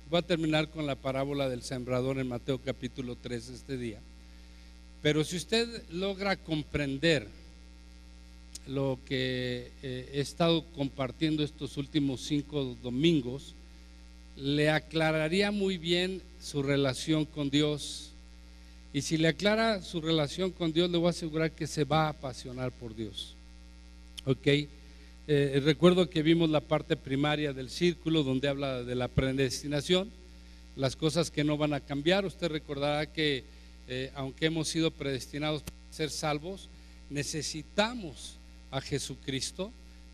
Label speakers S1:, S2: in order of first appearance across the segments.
S1: Voy a terminar con la parábola del sembrador en Mateo capítulo 3 este día. Pero si usted logra comprender lo que he estado compartiendo estos últimos 5 domingos, le aclararía muy bien su relación con Dios. Y si le aclara su relación con Dios, le voy a asegurar que se va a apasionar por Dios. Ok. Recuerdo que vimos la parte primaria del círculo donde habla de la predestinación, las cosas que no van a cambiar. Usted recordará que aunque hemos sido predestinados para ser salvos, necesitamos a Jesucristo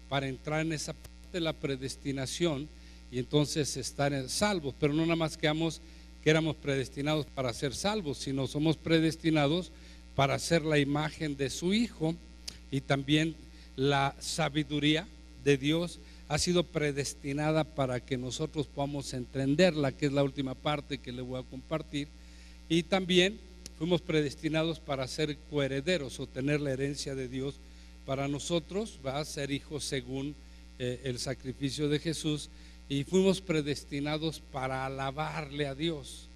S1: para entrar en esa parte de la predestinación y entonces estar salvos. Pero no nada más que éramos predestinados para ser salvos, sino somos predestinados para ser la imagen de su Hijo. Y también la sabiduría de Dios ha sido predestinada para que nosotros podamos entenderla, que es la última parte que le voy a compartir. Y también fuimos predestinados para ser coherederos o tener la herencia de Dios para nosotros, va a ser hijos según el sacrificio de Jesús. Y fuimos predestinados para alabarle a Dios.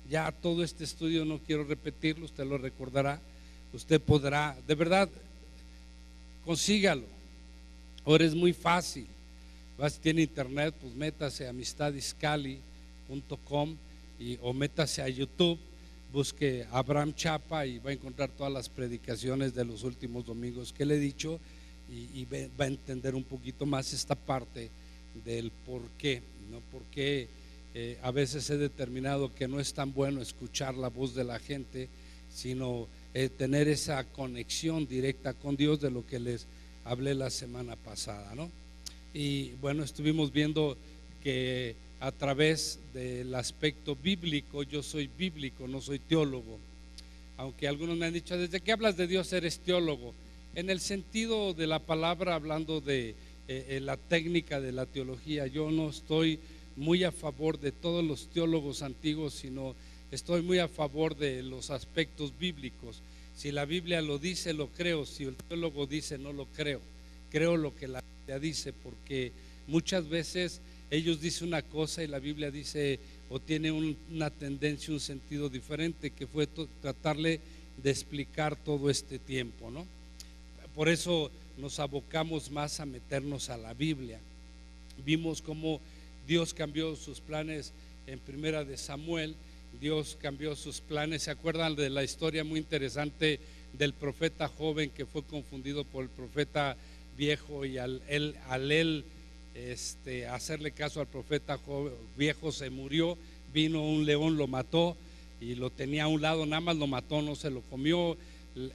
S1: Ya todo este estudio no quiero repetirlo, usted lo recordará. Usted podrá, de verdad, consígalo. Ahora es muy fácil. Si tiene internet, pues métase a amistadiscali.com o métase a YouTube, busque Abraham Chapa y va a encontrar todas las predicaciones de los últimos domingos que le he dicho y va a entender un poquito más esta parte del por qué, ¿no? Porque a veces he determinado que no es tan bueno escuchar la voz de la gente, sino tener esa conexión directa con Dios, de lo que les hablé la semana pasada, ¿no? Y bueno, estuvimos viendo que a través del aspecto bíblico, yo soy bíblico, no soy teólogo, aunque algunos me han dicho: ¿desde que hablas de Dios eres teólogo? En el sentido de la palabra, hablando de la técnica de la teología, yo no estoy muy a favor de todos los teólogos antiguos, sino estoy muy a favor de los aspectos bíblicos. Si la Biblia lo dice, lo creo. Si el teólogo dice, no lo creo. Creo lo que la Biblia dice, porque muchas veces ellos dicen una cosa y la Biblia dice o tiene una tendencia, un sentido diferente, que fue tratarle de explicar todo este tiempo, ¿no? Por eso nos abocamos más a meternos a la Biblia. Vimos cómo Dios cambió sus planes en Primera de Samuel. Dios cambió sus planes. ¿Se acuerdan de la historia muy interesante del profeta joven que fue confundido por el profeta viejo? Y al él hacerle caso al profeta joven, viejo, se murió. Vino un león, lo mató y lo tenía a un lado, nada más lo mató, no se lo comió.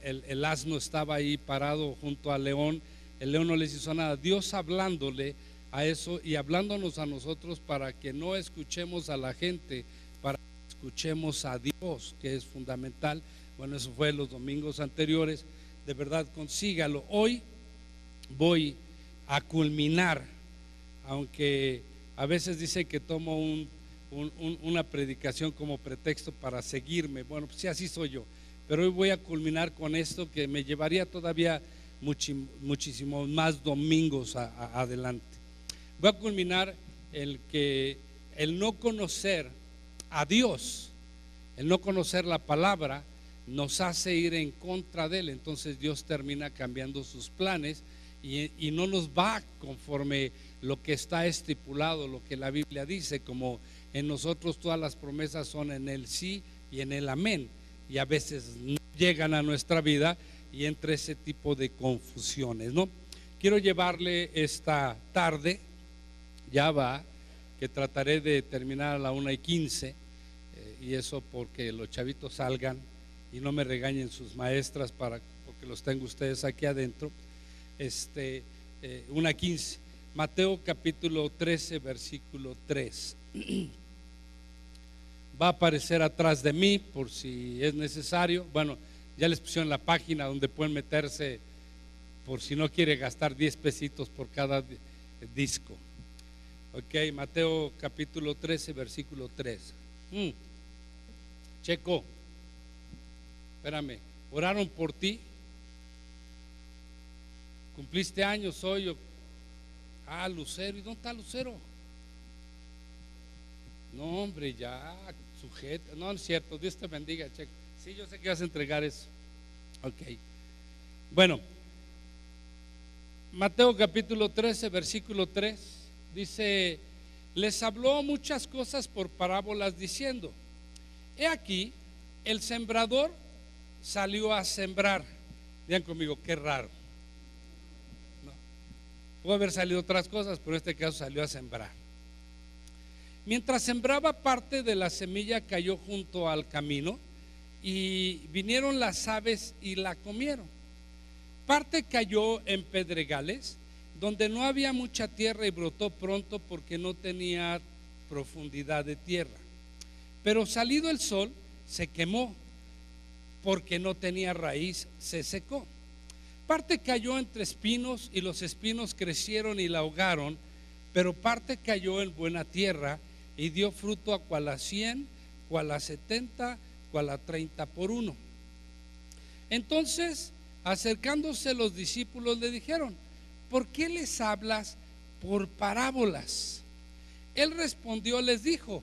S1: El asno estaba ahí parado junto al león. El león no les hizo nada. Dios hablándole a eso y hablándonos a nosotros para que no escuchemos a la gente, para que escuchemos a Dios, que es fundamental. Bueno, eso fue los domingos anteriores. De verdad, consígalo. Hoy voy a culminar, aunque a veces dice que tomo una predicación como pretexto para seguirme. Bueno, pues sí, así soy yo. Pero hoy voy a culminar con esto que me llevaría todavía muchísimos más domingos adelante. Voy a culminar el no conocer a Dios, el no conocer la palabra, nos hace ir en contra de Él. Entonces Dios termina cambiando sus planes y no nos va conforme lo que está estipulado, lo que la Biblia dice. Como en nosotros todas las promesas son en el sí y en el amén, y a veces no llegan a nuestra vida y entre ese tipo de confusiones, ¿no? Quiero llevarle esta tarde, ya va, que trataré de terminar a la 1:15, y eso porque los chavitos salgan y no me regañen sus maestras, porque los tengo ustedes aquí adentro. 1:15, Mateo capítulo 13, versículo 3. Va a aparecer atrás de mí por si es necesario. Bueno, ya les pusieron la página donde pueden meterse por si no quiere gastar 10 pesitos por cada disco. Ok, Mateo capítulo 13, versículo 3. Checo, espérame, oraron por ti. Cumpliste años hoy. Lucero, ¿y dónde está Lucero? No, hombre, ya, sujeto. No, no es cierto, Dios te bendiga, Checo. Sí, yo sé que vas a entregar eso. Ok. Bueno, Mateo capítulo 13, versículo 3, dice: les habló muchas cosas por parábolas diciendo: he aquí, el sembrador salió a sembrar. Digan conmigo, qué raro. No, puede haber salido otras cosas, pero en este caso salió a sembrar. Mientras sembraba, parte de la semilla cayó junto al camino y vinieron las aves y la comieron. Parte cayó en pedregales, donde no había mucha tierra, y brotó pronto porque no tenía profundidad de tierra. Pero salido el sol, se quemó, porque no tenía raíz, se secó. Parte cayó entre espinos, y los espinos crecieron y la ahogaron. Pero parte cayó en buena tierra, y dio fruto, a cual a 100, cual a 70, cual a 30 por uno. Entonces, acercándose los discípulos, le dijeron: ¿por qué les hablas por parábolas? Él respondió, les dijo: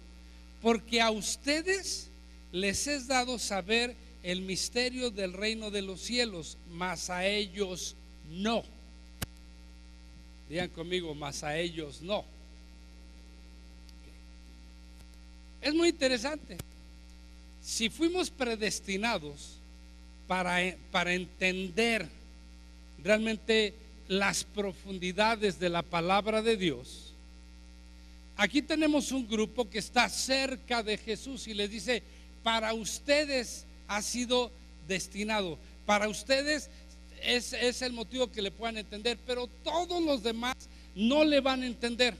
S1: porque a ustedes les es dado saber el misterio del reino de los cielos, mas a ellos no. Digan conmigo, mas a ellos no. Es muy interesante. Si fuimos predestinados para entender realmente las profundidades de la palabra de Dios, aquí tenemos un grupo que está cerca de Jesús y les dice: para ustedes ha sido destinado, para ustedes es el motivo que le puedan entender, pero todos los demás no le van a entender.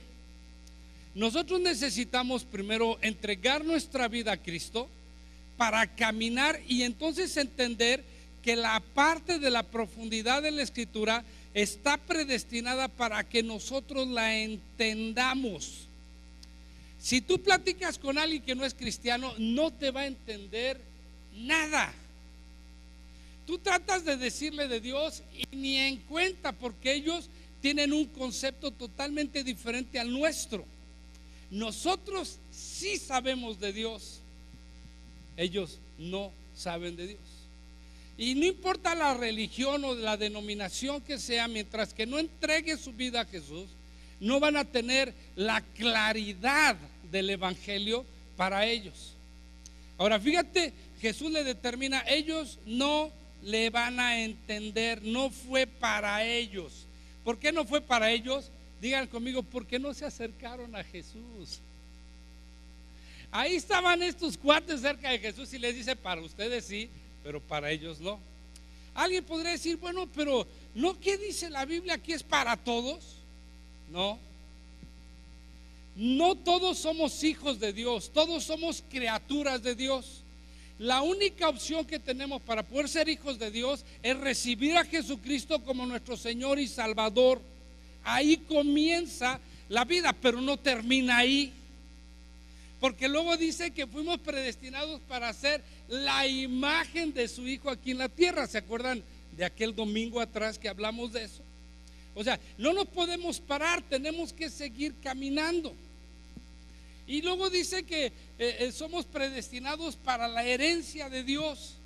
S1: Nosotros necesitamos primero entregar nuestra vida a Cristo para caminar y entonces entender que la parte de la profundidad de la Escritura está predestinada para que nosotros la entendamos. Si tú platicas con alguien que no es cristiano, no te va a entender nada. Tú tratas de decirle de Dios y ni en cuenta, porque ellos tienen un concepto totalmente diferente al nuestro. Nosotros sí sabemos de Dios, ellos no saben de Dios. Y no importa la religión o la denominación que sea, mientras que no entregue su vida a Jesús, no van a tener la claridad del evangelio para ellos. Ahora fíjate, Jesús le determina: ellos no le van a entender, no fue para ellos. ¿Por qué no fue para ellos? Digan conmigo, porque no se acercaron a Jesús. Ahí estaban estos cuates cerca de Jesús y les dice: para ustedes sí, pero para ellos no. Alguien podría decir: bueno, pero ¿no qué dice la Biblia que es para todos? No. No todos somos hijos de Dios, todos somos criaturas de Dios. La única opción que tenemos para poder ser hijos de Dios es recibir a Jesucristo como nuestro Señor y Salvador. Ahí comienza la vida, pero no termina ahí. Porque luego dice que fuimos predestinados para ser la imagen de su Hijo aquí en la tierra. ¿Se acuerdan de aquel domingo atrás que hablamos de eso? O sea, no nos podemos parar, tenemos que seguir caminando. Y luego dice que somos predestinados para la herencia de Dios.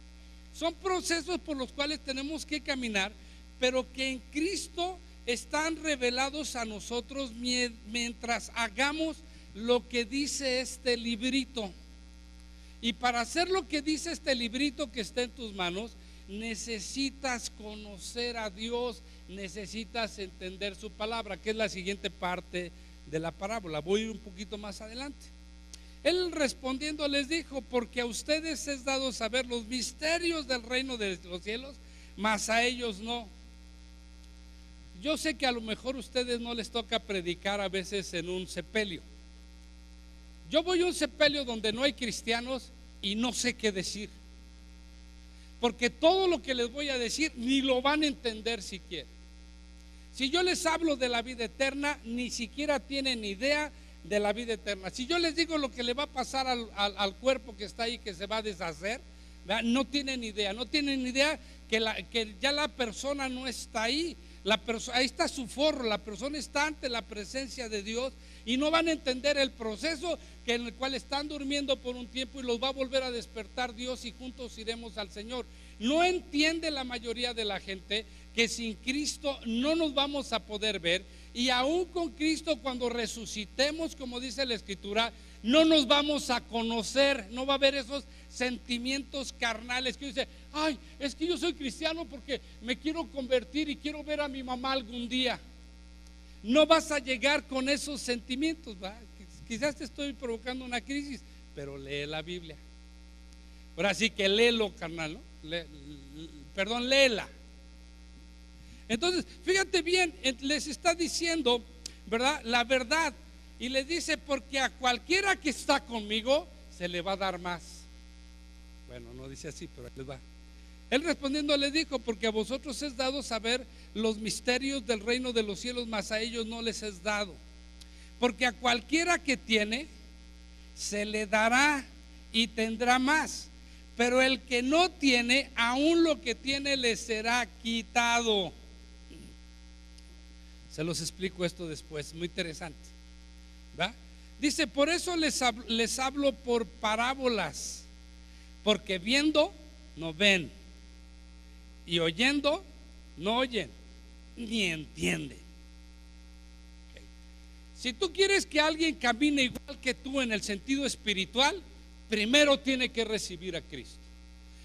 S1: Son procesos por los cuales tenemos que caminar, pero que en Cristo están revelados a nosotros mientras hagamos lo que dice este librito. Y para hacer lo que dice este librito que está en tus manos, necesitas conocer a Dios, necesitas entender su palabra, que es la siguiente parte de la parábola. Voy a ir un poquito más adelante. Él respondiendo les dijo: porque a ustedes es dado saber los misterios del reino de los cielos, mas a ellos no. Yo sé que a lo mejor a ustedes no les toca predicar a veces en un sepelio. Yo voy a un sepelio donde no hay cristianos y no sé qué decir, porque todo lo que les voy a decir ni lo van a entender siquiera. Si yo les hablo de la vida eterna, ni siquiera tienen idea de la vida eterna. Si yo les digo lo que le va a pasar al cuerpo que está ahí, que se va a deshacer, ¿verdad? No tienen idea, no tienen idea que ya la persona no está ahí. Ahí está su forro, la persona está ante la presencia de Dios, y no van a entender el proceso en el cual están durmiendo por un tiempo y los va a volver a despertar Dios y juntos iremos al Señor. No entiende la mayoría de la gente que sin Cristo no nos vamos a poder ver, y aún con Cristo cuando resucitemos, como dice la Escritura, no nos vamos a conocer, no va a haber esos sentimientos carnales que dice, ay, es que yo soy cristiano porque me quiero convertir y quiero ver a mi mamá algún día. No vas a llegar con esos sentimientos, ¿va? Quizás te estoy provocando una crisis, pero lee la Biblia. Ahora sí que léelo, carnal, ¿no? Léela. Entonces, fíjate bien, les está diciendo, ¿verdad? La verdad. Y les dice, porque a cualquiera que está conmigo se le va a dar más. Bueno, no dice así, pero ahí les va. Él respondiendo le dijo, porque a vosotros es dado saber los misterios del reino de los cielos, mas a ellos no les es dado. Porque a cualquiera que tiene, se le dará y tendrá más. Pero el que no tiene, aún lo que tiene le será quitado. Se los explico esto después, muy interesante, ¿va? Dice, por eso les hablo por parábolas, porque viendo no ven, y oyendo no oyen, ni entienden. Okay. Si tú quieres que alguien camine igual que tú en el sentido espiritual, primero tiene que recibir a Cristo.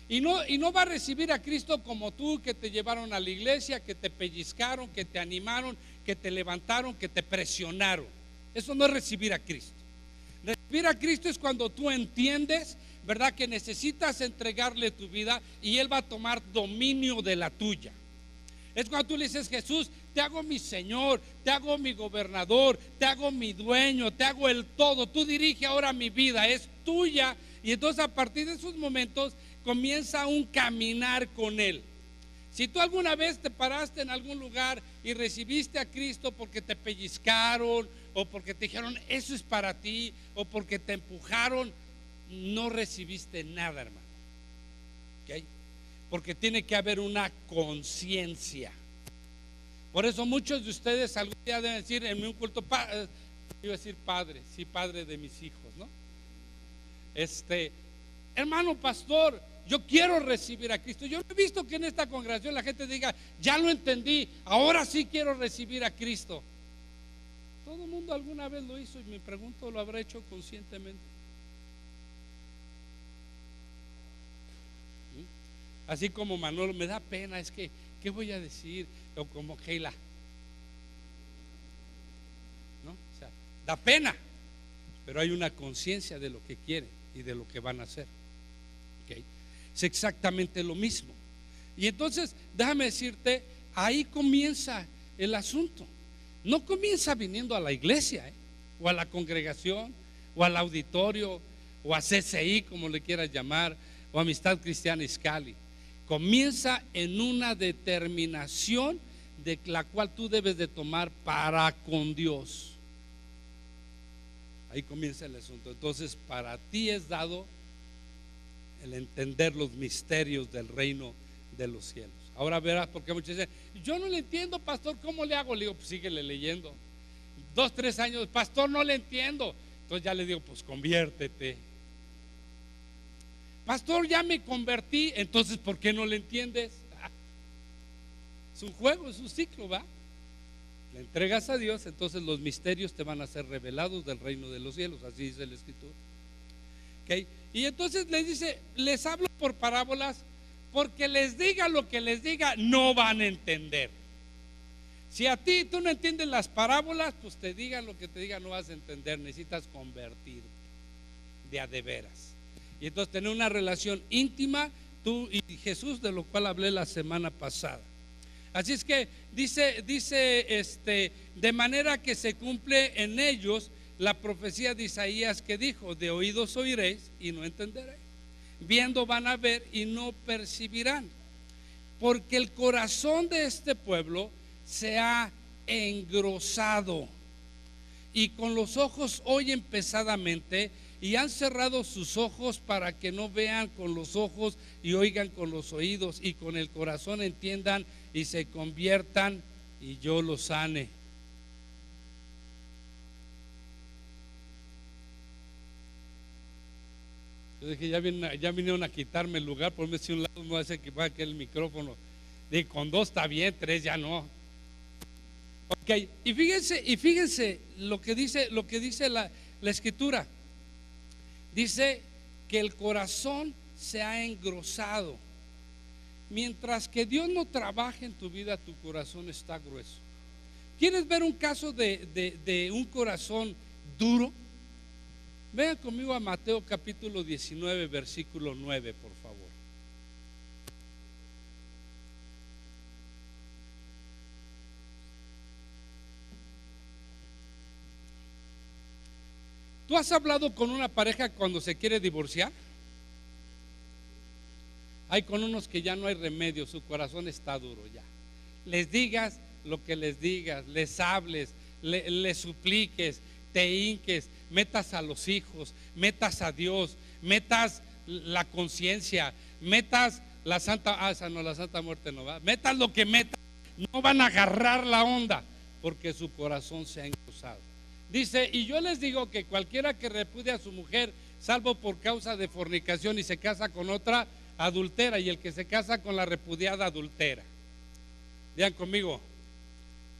S1: Y no va a recibir a Cristo como tú, que te llevaron a la iglesia, que te pellizcaron, que te animaron, que te levantaron, que te presionaron. Eso no es recibir a Cristo. Recibir a Cristo es cuando tú entiendes, ¿verdad?, que necesitas entregarle tu vida y Él va a tomar dominio de la tuya. Es cuando tú le dices, Jesús, te hago mi Señor, te hago mi gobernador, te hago mi dueño, te hago el todo. Tú dirige ahora mi vida, es tuya. Y entonces a partir de esos momentos comienza un caminar con Él. Si tú alguna vez te paraste en algún lugar y recibiste a Cristo porque te pellizcaron o porque te dijeron eso es para ti o porque te empujaron, no recibiste nada, hermano. ¿Okay? Porque tiene que haber una conciencia. Por eso muchos de ustedes algún día deben decir en un culto, iba a decir padre, sí, padre de mis hijos, ¿no? Hermano pastor, yo quiero recibir a Cristo. Yo no he visto que en esta congregación la gente diga, ya lo entendí, ahora sí quiero recibir a Cristo. Todo el mundo alguna vez lo hizo y me pregunto, ¿lo habrá hecho conscientemente? Así como Manolo, me da pena, es que, ¿qué voy a decir? O como Keila, ¿no? O sea, da pena, pero hay una conciencia de lo que quieren y de lo que van a hacer. ¿Okay? Es exactamente lo mismo. Y entonces, déjame decirte, ahí comienza el asunto. No comienza viniendo a la iglesia, o a la congregación, o al auditorio, o a CCI, como le quieras llamar, o Amistad Cristiana Izcalli. Comienza en una determinación de la cual tú debes de tomar para con Dios. Ahí comienza el asunto. Entonces, para ti es dado el entender los misterios del reino de los cielos. Ahora verás, porque muchos dicen, yo no le entiendo, pastor, ¿cómo le hago? Le digo, pues síguele leyendo. 2, 3 años, pastor, no le entiendo. Entonces ya le digo, pues conviértete. Pastor, ya me convertí, entonces ¿por qué no le entiendes? Es un juego, es un ciclo, ¿va? Le entregas a Dios, entonces los misterios te van a ser revelados del reino de los cielos, así dice la Escritura. ¿Okay? Y entonces les dice, les hablo por parábolas, porque les diga lo que les diga, no van a entender. Si a ti tú no entiendes las parábolas, pues te digan lo que te digan, no vas a entender, necesitas convertirte de a de veras. Y entonces tener una relación íntima tú y Jesús, de lo cual hablé la semana pasada. Así es que dice de manera que se cumple en ellos la profecía de Isaías que dijo, de oídos oiréis y no entenderéis, viendo van a ver y no percibirán, porque el corazón de este pueblo se ha engrosado y con los ojos oyen pesadamente y han cerrado sus ojos para que no vean con los ojos y oigan con los oídos y con el corazón entiendan y se conviertan y yo los sane. Yo dije, ya vinieron a quitarme el lugar, por si un lado no hace que va aquel micrófono. Dije, con 2 está bien, 3 ya no. Ok, y fíjense lo que dice la escritura. Dice que el corazón se ha engrosado. Mientras que Dios no trabaje en tu vida, tu corazón está grueso. ¿Quieres ver un caso de un corazón duro? Vean conmigo a Mateo capítulo 19, versículo 9, por favor. ¿Tú has hablado con una pareja cuando se quiere divorciar? Hay con unos que ya no hay remedio, su corazón está duro ya. Les digas lo que les digas, les hables, les supliques, te hinques, metas a los hijos, metas a Dios, metas la conciencia, metas la santa, la santa muerte no va, metas lo que metas, no van a agarrar la onda porque su corazón se ha engrosado. Dice, y yo les digo que cualquiera que repudia a su mujer, salvo por causa de fornicación y se casa con otra, adultera, y el que se casa con la repudiada adultera. Digan conmigo,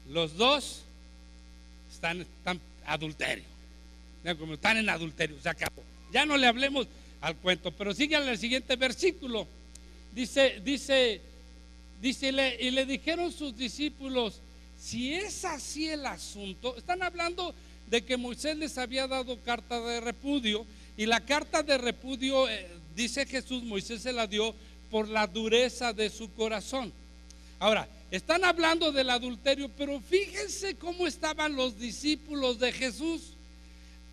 S1: los dos están adulterio. Digan conmigo, están en adulterio, se acabó. Ya no le hablemos al cuento, pero síganle el siguiente versículo. Dice, y le dijeron sus discípulos, si es así el asunto, están hablando de que Moisés les había dado carta de repudio, y la carta de repudio, dice Jesús, Moisés se la dio por la dureza de su corazón. Ahora, están hablando del adulterio, pero fíjense cómo estaban los discípulos de Jesús.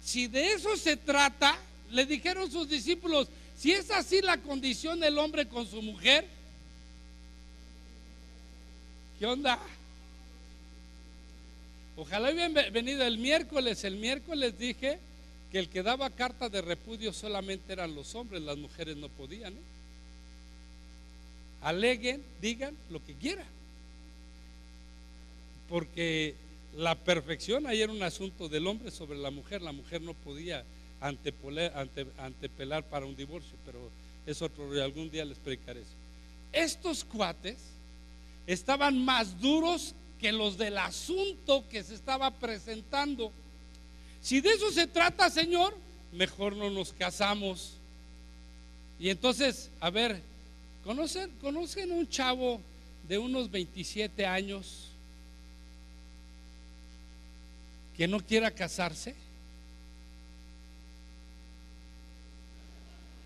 S1: Si de eso se trata, le dijeron sus discípulos, si es así la condición del hombre con su mujer, ¿qué onda? Ojalá hubieran venido el miércoles. El miércoles dije que el que daba carta de repudio solamente eran los hombres, las mujeres no podían. Aleguen, digan lo que quieran, porque la perfección ahí era un asunto del hombre sobre la mujer no podía antepelar para un divorcio, pero es otro, algún día les explicaré eso. Estos cuates estaban más duros que los del asunto que se estaba presentando. Si de eso se trata, Señor, mejor no nos casamos. Y entonces, a ver, ¿conocen un chavo de unos 27 años que no quiera casarse?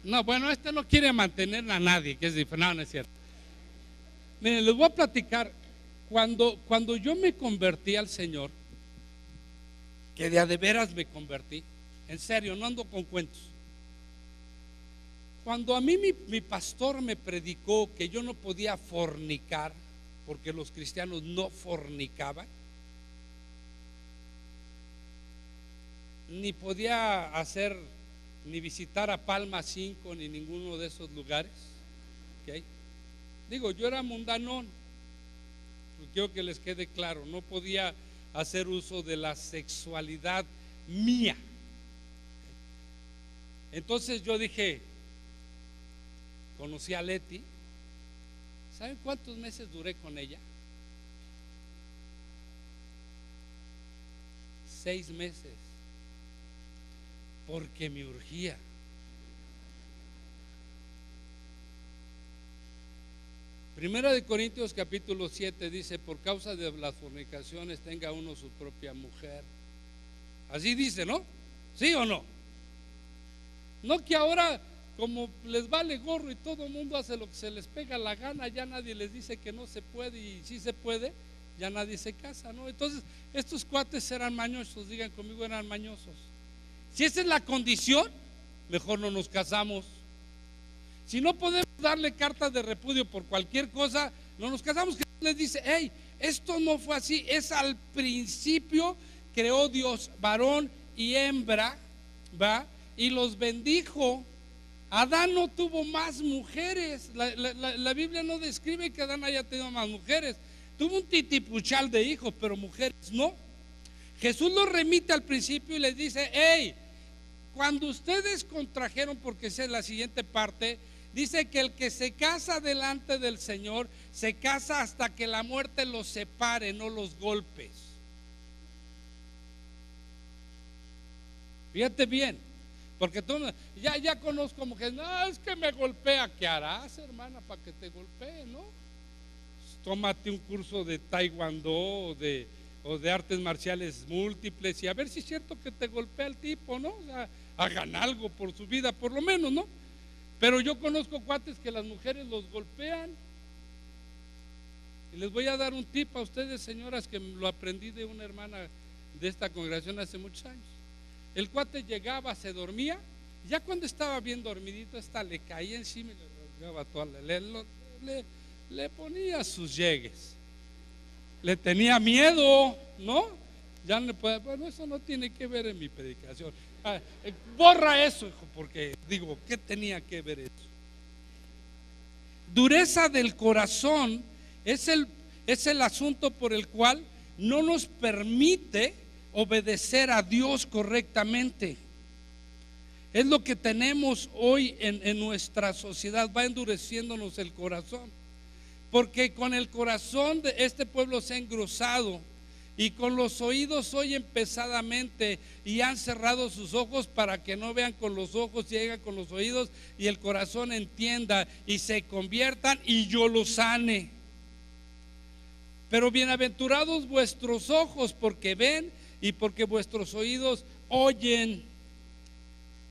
S1: No, bueno, este no quiere mantener a nadie, que es diferente. No, no es cierto. Miren, les voy a platicar. Cuando yo me convertí al Señor, que de veras me convertí, en serio, no ando con cuentos. Cuando a mí mi pastor me predicó que yo no podía fornicar, porque los cristianos no fornicaban, ni podía ni visitar a Palma 5 ni ninguno de esos lugares, ¿okay? Digo, yo era mundanón, quiero que les quede claro, no podía hacer uso de la sexualidad mía. Entonces yo dije, conocí a Leti. ¿Saben cuántos meses duré con ella? 6 meses, porque me urgía. Primera de Corintios capítulo 7 dice, por causa de las fornicaciones tenga uno su propia mujer. Así dice, ¿no? ¿Sí o no? No que ahora, como les vale gorro y todo el mundo hace lo que se les pega la gana, ya nadie les dice que no se puede, y si se puede, ya nadie se casa, ¿no? Entonces, estos cuates eran mañosos, digan conmigo, eran mañosos. Si esa es la condición, mejor no nos casamos. Si no podemos darle cartas de repudio por cualquier cosa, no nos casamos. Jesús les dice, hey, esto no fue así, es al principio creó Dios varón y hembra, ¿va? Y los bendijo. Adán no tuvo más mujeres. La Biblia no describe que Adán haya tenido más mujeres. Tuvo un titipuchal de hijos, pero mujeres no. Jesús los remite al principio y les dice, hey, cuando ustedes contrajeron, porque esa es la siguiente parte, dice que el que se casa delante del Señor se casa hasta que la muerte los separe, no los golpes. Fíjate bien, porque tú ya conozco mujeres, no, es que me golpea. ¿Qué harás, hermana, para que te golpee, no? Tómate un curso de taekwondo o de artes marciales múltiples y a ver si es cierto que te golpea el tipo, ¿no? O sea, hagan algo por su vida, por lo menos, ¿no? Pero yo conozco cuates que las mujeres los golpean. Y les voy a dar un tip a ustedes, señoras, que lo aprendí de una hermana de esta congregación hace muchos años. El cuate llegaba, se dormía, ya cuando estaba bien dormidito, le caía encima y le rasgaba toda le ponía sus llegues. Le tenía miedo, ¿no? Ya no puede, bueno, eso no tiene que ver en mi predicación. Borra eso, hijo, porque digo, ¿qué tenía que ver eso? Dureza del corazón es el asunto por el cual no nos permite obedecer a Dios correctamente. Es lo que tenemos hoy en nuestra sociedad, va endureciéndonos el corazón, porque con el corazón de este pueblo se ha engrosado y con los oídos oyen pesadamente y han cerrado sus ojos para que no vean con los ojos y oigan con los oídos y el corazón entienda y se conviertan y yo los sane. Pero bienaventurados vuestros ojos porque ven y porque vuestros oídos oyen.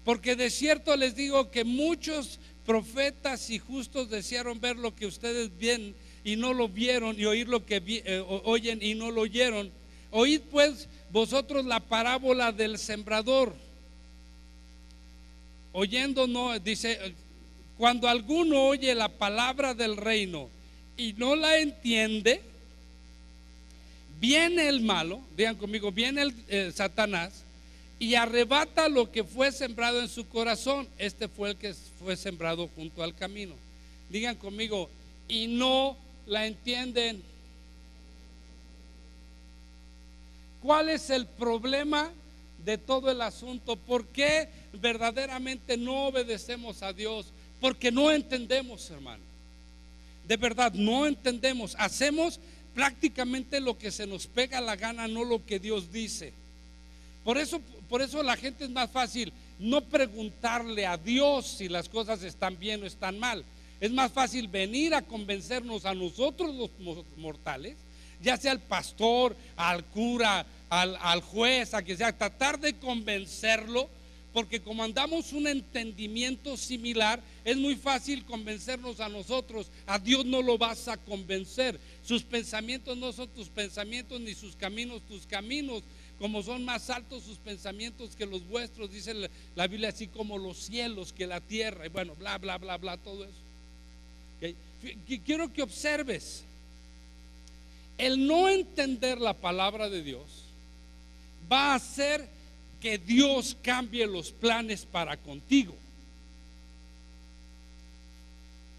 S1: Porque de cierto les digo que muchos profetas y justos desearon ver lo que ustedes ven y no lo vieron, y oír lo que oyen y no lo oyeron. Oíd pues vosotros la parábola del sembrador. Oyendo no, dice, cuando alguno oye la palabra del reino y no la entiende, viene el malo, digan conmigo, viene el Satanás y arrebata lo que fue sembrado en su corazón. Este fue el que fue sembrado junto al camino. Digan conmigo, y no la entienden. ¿Cuál es el problema de todo el asunto? ¿Por qué verdaderamente no obedecemos a Dios? Porque no entendemos, hermano. De verdad, no entendemos. Hacemos prácticamente lo que se nos pega la gana, no lo que Dios dice. Por eso la gente es más fácil no preguntarle a Dios si las cosas están bien o están mal. Es más fácil venir a convencernos a nosotros los mortales, ya sea al pastor, al cura, al juez, a quien sea, tratar de convencerlo, porque como andamos un entendimiento similar, es muy fácil convencernos a nosotros. A Dios no lo vas a convencer. Sus pensamientos no son tus pensamientos, ni sus caminos tus caminos. Como son más altos sus pensamientos que los vuestros, dice la Biblia, así como los cielos que la tierra, y bueno, bla, bla, bla, bla, todo eso. ¿Okay? Quiero que observes, el no entender la palabra de Dios va a hacer que Dios cambie los planes para contigo.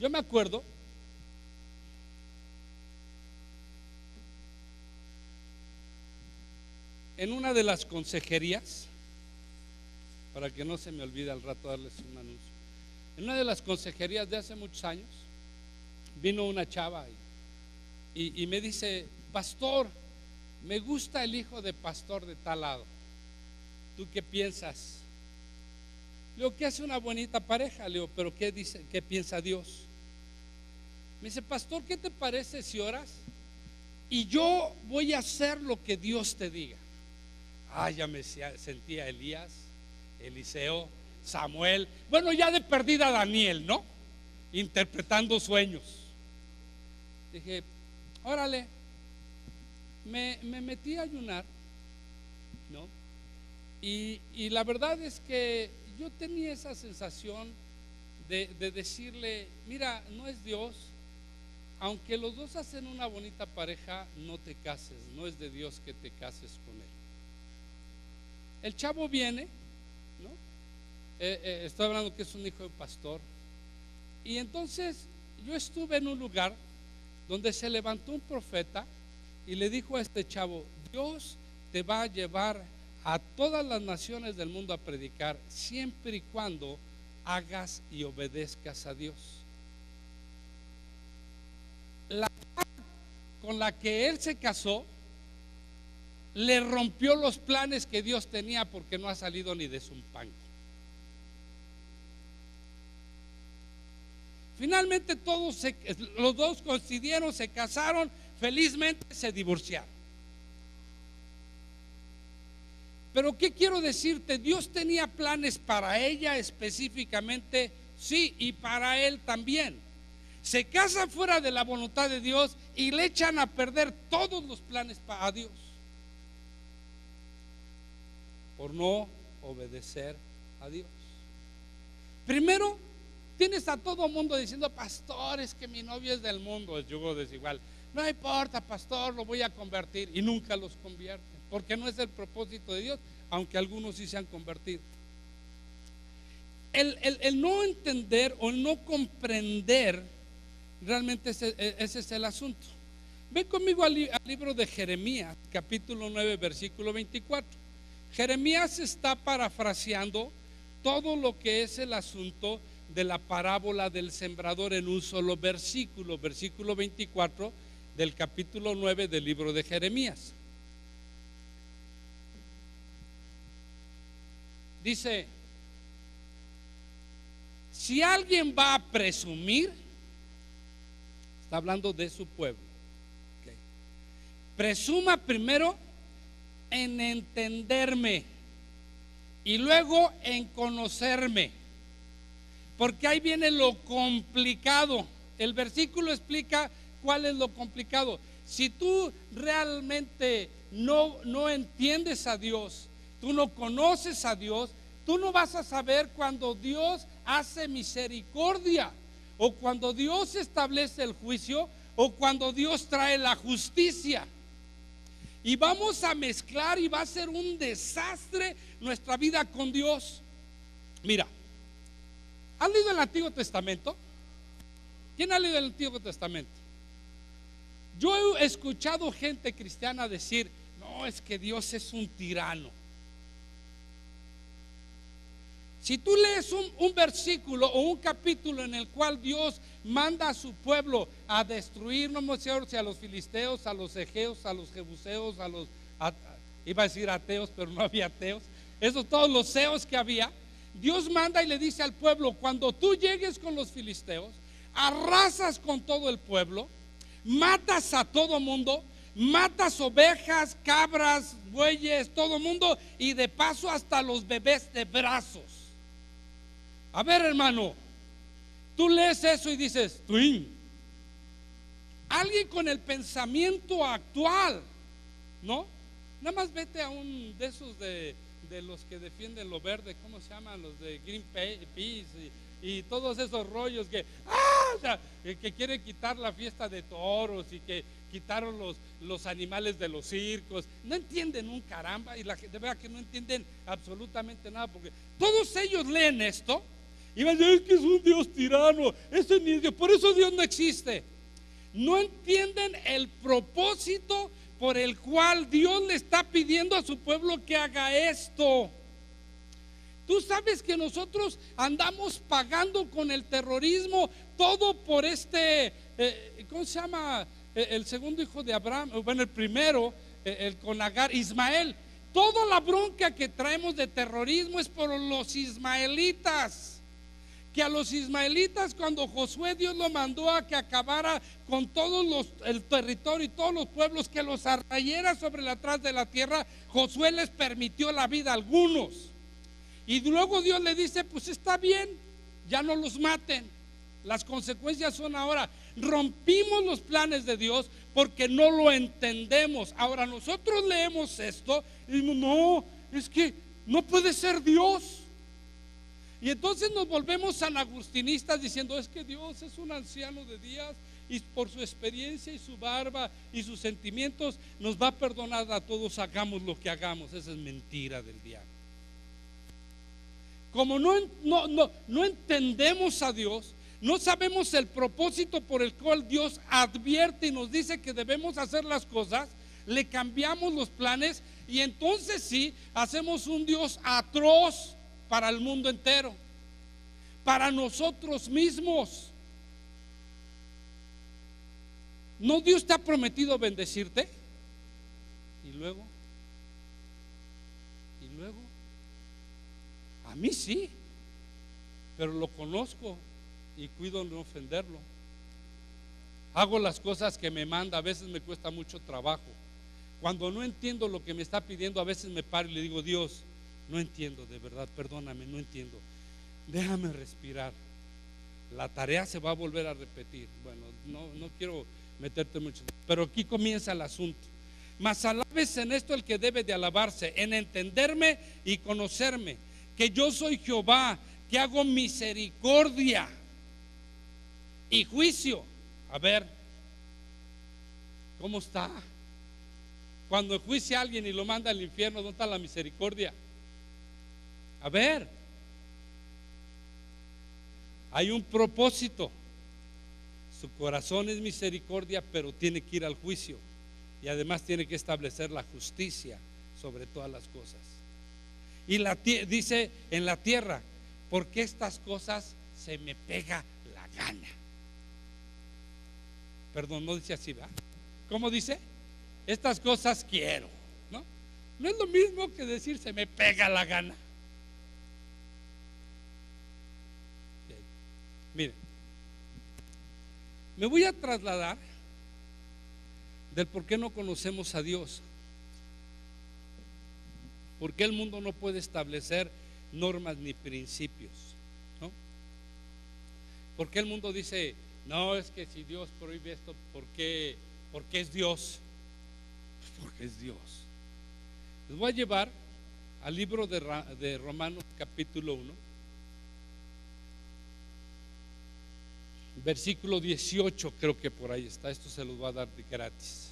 S1: Yo me acuerdo en una de las consejerías, para que no se me olvide al rato darles un anuncio, en una de las consejerías de hace muchos años, vino una chava y me dice, pastor, me gusta el hijo de pastor de tal lado, ¿tú qué piensas? Le digo, que hace una bonita pareja. Le digo, pero ¿qué dice? ¿Qué piensa Dios? Me dice, pastor, ¿qué te parece si oras? Y yo voy a hacer lo que Dios te diga. Ya me sentía Elías, Eliseo, Samuel, bueno, ya de perdida Daniel, ¿no? Interpretando sueños. Dije, órale, me metí a ayunar, ¿no? Y la verdad es que yo tenía esa sensación de decirle, mira, no es Dios, aunque los dos hacen una bonita pareja, no te cases, no es de Dios que te cases con él. El chavo viene, ¿no? Estoy hablando que es un hijo de pastor. Y entonces yo estuve en un lugar donde se levantó un profeta y le dijo a este chavo, Dios te va a llevar a todas las naciones del mundo a predicar, siempre y cuando hagas y obedezcas a Dios. La con la que él se casó le rompió los planes que Dios tenía, porque no ha salido ni de Zumpango. Finalmente los dos coincidieron, se casaron, felizmente se divorciaron. Pero ¿qué quiero decirte? Dios tenía planes para ella específicamente, sí, y para él también. Se casa fuera de la voluntad de Dios y le echan a perder todos los planes a Dios por no obedecer a Dios. Primero, tienes a todo mundo diciendo: pastor, es que mi novio es del mundo, es yugo desigual. No importa, pastor, lo voy a convertir. Y nunca los convierten, porque no es el propósito de Dios, aunque algunos sí se han convertido. El no entender o el no comprender, realmente ese es el asunto. Ven conmigo al libro de Jeremías, capítulo 9, versículo 24. Jeremías está parafraseando todo lo que es el asunto de la parábola del sembrador en un solo versículo, versículo 24 del capítulo 9 del libro de Jeremías. Dice: si alguien va a presumir, está hablando de su pueblo, okay, presuma primero en entenderme y luego en conocerme, porque ahí viene lo complicado. El versículo explica cuál es lo complicado. Si tú realmente no entiendes a Dios, tú no conoces a Dios, tú no vas a saber cuando Dios hace misericordia, o cuando Dios establece el juicio, o cuando Dios trae la justicia. Y vamos a mezclar y va a ser un desastre nuestra vida con Dios. Mira, ¿has leído el Antiguo Testamento? ¿Quién ha leído el Antiguo Testamento? Yo he escuchado gente cristiana decir: no, es que Dios es un tirano. Si tú lees un versículo o un capítulo en el cual Dios manda a su pueblo a destruir, no sé si a los filisteos, a los egeos, a los jebuseos, iba a decir ateos, pero no había ateos, esos todos los seos que había, Dios manda y le dice al pueblo: cuando tú llegues con los filisteos, arrasas con todo el pueblo, matas a todo mundo, matas ovejas, cabras, bueyes, todo mundo, y de paso hasta los bebés de brazos. A ver, hermano, tú lees eso y dices: twin. Alguien con el pensamiento actual, ¿no? Nada más vete a un de esos de los que defienden lo verde, ¿cómo se llaman? Los de Greenpeace y todos esos rollos que quieren quitar la fiesta de toros y que quitaron los animales de los circos. No entienden un caramba, y la gente, de verdad que no entienden absolutamente nada, porque todos ellos leen esto y van a decir: es que es un Dios tirano, ese ni Dios, por eso Dios no existe. No entienden el propósito por el cual Dios le está pidiendo a su pueblo que haga esto. Tú sabes que nosotros andamos pagando con el terrorismo todo por ¿cómo se llama? El segundo hijo de Abraham, bueno, el primero, el con Agar, Ismael. Toda la bronca que traemos de terrorismo es por los ismaelitas. Que a los ismaelitas, cuando Josué, Dios lo mandó a que acabara con el territorio y todos los pueblos, que los arrayera sobre la traz de la tierra, Josué les permitió la vida a algunos. Y luego Dios le dice: pues está bien, ya no los maten. Las consecuencias son ahora. Rompimos los planes de Dios porque no lo entendemos. Ahora nosotros leemos esto y decimos: no, es que no puede ser Dios. Y entonces nos volvemos sanagustinistas diciendo: es que Dios es un anciano de días y por su experiencia y su barba y sus sentimientos nos va a perdonar a todos, hagamos lo que hagamos. Esa es mentira del diablo. Como no entendemos a Dios, no sabemos el propósito por el cual Dios advierte y nos dice que debemos hacer las cosas, le cambiamos los planes Y entonces sí, hacemos un Dios atroz para el mundo entero, para nosotros mismos. ¿No Dios te ha prometido bendecirte? Y luego, a mí sí, pero lo conozco y cuido no ofenderlo. Hago las cosas que me manda, a veces me cuesta mucho trabajo. Cuando no entiendo lo que me está pidiendo, a veces me paro y le digo: Dios, no entiendo, de verdad, perdóname, no entiendo. Déjame respirar. La tarea se va a volver a repetir. Bueno, no quiero meterte mucho, pero aquí comienza el asunto. Mas alabes en esto el que debe de alabarse, en entenderme y conocerme, que yo soy Jehová, que hago misericordia y juicio. A ver, ¿cómo está? Cuando enjuicia a alguien y lo manda al infierno, ¿dónde está la misericordia? A ver, hay un propósito. Su corazón es misericordia, pero tiene que ir al juicio. Y además tiene que establecer la justicia sobre todas las cosas. Y dice en la tierra, porque estas cosas se me pega la gana. Perdón, no dice así, ¿verdad? ¿Cómo dice? Estas cosas quiero, ¿no? No es lo mismo que decir se me pega la gana. Miren, me voy a trasladar del por qué no conocemos a Dios. ¿Por qué el mundo no puede establecer normas ni principios? ¿No? ¿Por qué el mundo dice, no, es que si Dios prohíbe esto, ¿por qué es Dios? Pues porque es Dios. Les voy a llevar al libro de Romanos capítulo 1, versículo 18, creo que por ahí está. Esto se los voy a dar de gratis.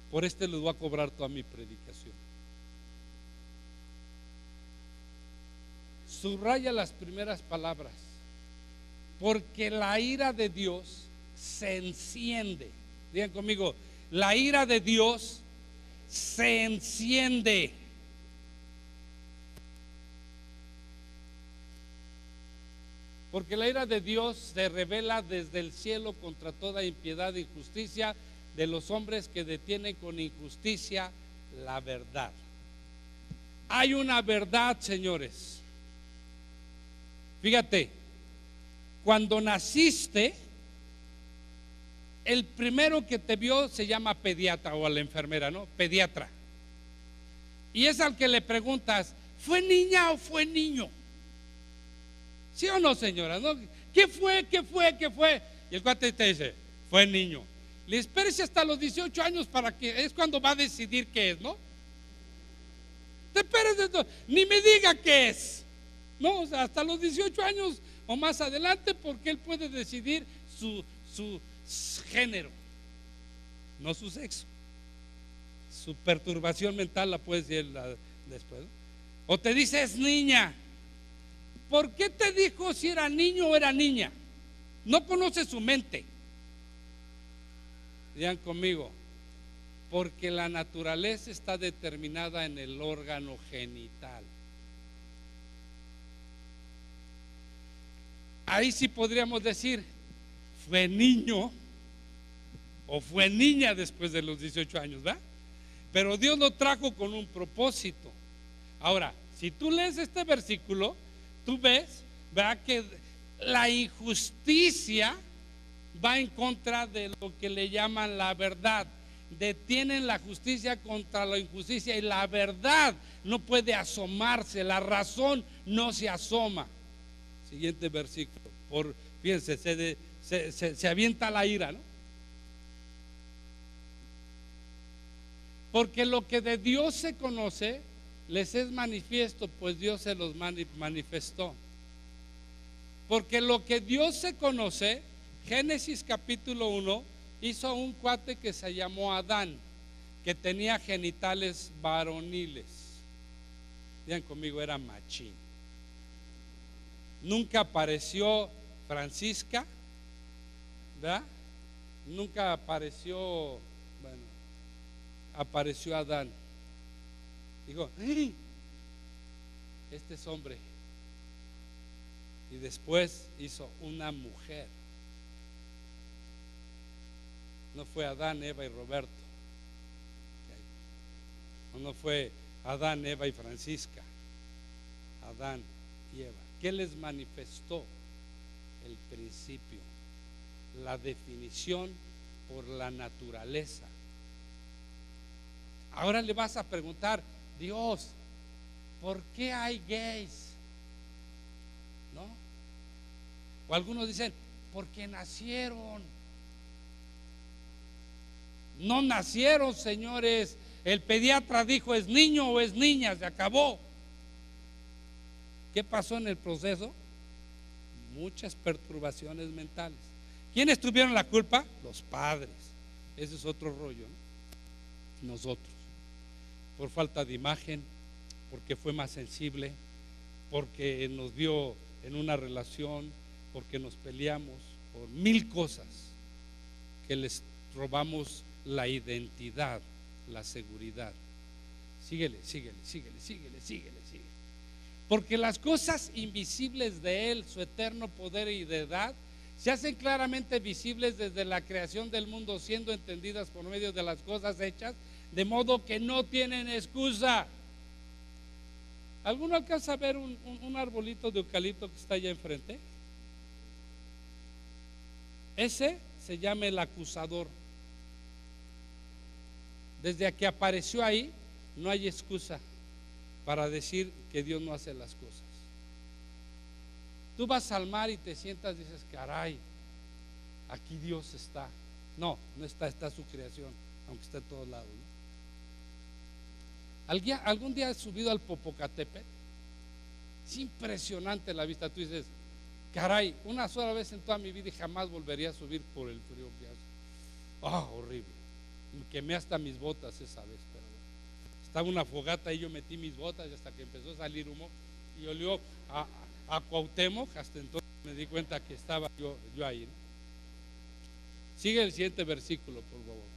S1: Por les voy a cobrar toda mi predicación. Subraya las primeras palabras. Porque la ira de Dios se enciende. Digan conmigo, la ira de Dios se enciende. Porque la ira de Dios se revela desde el cielo contra toda impiedad e injusticia de los hombres que detienen con injusticia la verdad. Hay una verdad, señores. Fíjate, cuando naciste, el primero que te vio se llama pediatra, o a la enfermera, ¿no? Pediatra. Y es al que le preguntas, ¿fue niña o fue niño? ¿Sí o no, señora? ¿No? ¿Qué fue? Y el cuate te dice, fue niño. Le esperes hasta los 18 años para que es cuando va a decidir qué es, ¿no? Te esperes, ni me diga qué es. No, o sea, hasta los 18 años o más adelante, porque él puede decidir su género, no su sexo. Su perturbación mental la puede decir después, ¿no? O te dice es niña. ¿Por qué te dijo si era niño o era niña? No conoce su mente. Digan conmigo, porque la naturaleza está determinada en el órgano genital. Ahí sí podríamos decir, fue niño o fue niña después de los 18 años, ¿verdad? Pero Dios lo trajo con un propósito. Ahora, si tú lees este versículo, tú ves, ¿verdad?, que la injusticia va en contra de lo que le llaman la verdad. Detienen la justicia contra la injusticia, y la verdad no puede asomarse, la razón no se asoma. Siguiente versículo. Fíjense, se avienta la ira, ¿no? Porque lo que de Dios se conoce les es manifiesto, pues Dios se los manifestó. Porque lo que Dios se conoce, Génesis capítulo 1, hizo un cuate que se llamó Adán, que tenía genitales varoniles. Digan conmigo, era machín. Nunca apareció Francisca, ¿verdad? Nunca apareció, bueno, apareció Adán. Dijo, ¡ay! Este es hombre. Y después hizo una mujer. No fue Adán, Eva y Roberto. No fue Adán, Eva y Francisca. Adán y Eva. ¿Qué les manifestó? El principio, la definición por la naturaleza. Ahora le vas a preguntar, Dios, ¿por qué hay gays? ¿No? O algunos dicen, porque nacieron. No nacieron, señores. El pediatra dijo, ¿es niño o es niña? Se acabó. ¿Qué pasó en el proceso? Muchas perturbaciones mentales. ¿Quiénes tuvieron la culpa? Los padres. Ese es otro rollo, ¿no? Nosotros, por falta de imagen, porque fue más sensible, porque nos vio en una relación, porque nos peleamos, por mil cosas que les robamos la identidad, la seguridad. Síguele. Porque las cosas invisibles de Él, su eterno poder y deidad, se hacen claramente visibles desde la creación del mundo, siendo entendidas por medio de las cosas hechas, de modo que no tienen excusa. ¿Alguno alcanza a ver un arbolito de eucalipto que está allá enfrente? Ese se llama el acusador. Desde que apareció ahí, no hay excusa para decir que Dios no hace las cosas. Tú vas al mar y te sientas y dices, caray, aquí Dios está. No está, está su creación, aunque está en todos lados, ¿no? ¿Algún día has subido al Popocatépetl? Es impresionante la vista. Tú dices, caray, una sola vez en toda mi vida y jamás volvería a subir por el frío que hace. Horrible. Me quemé hasta mis botas esa vez, pero estaba una fogata y yo metí mis botas y hasta que empezó a salir humo y olió a Cuauhtémoc. Hasta entonces me di cuenta que estaba yo ahí, ¿no? Sigue el siguiente versículo, por favor.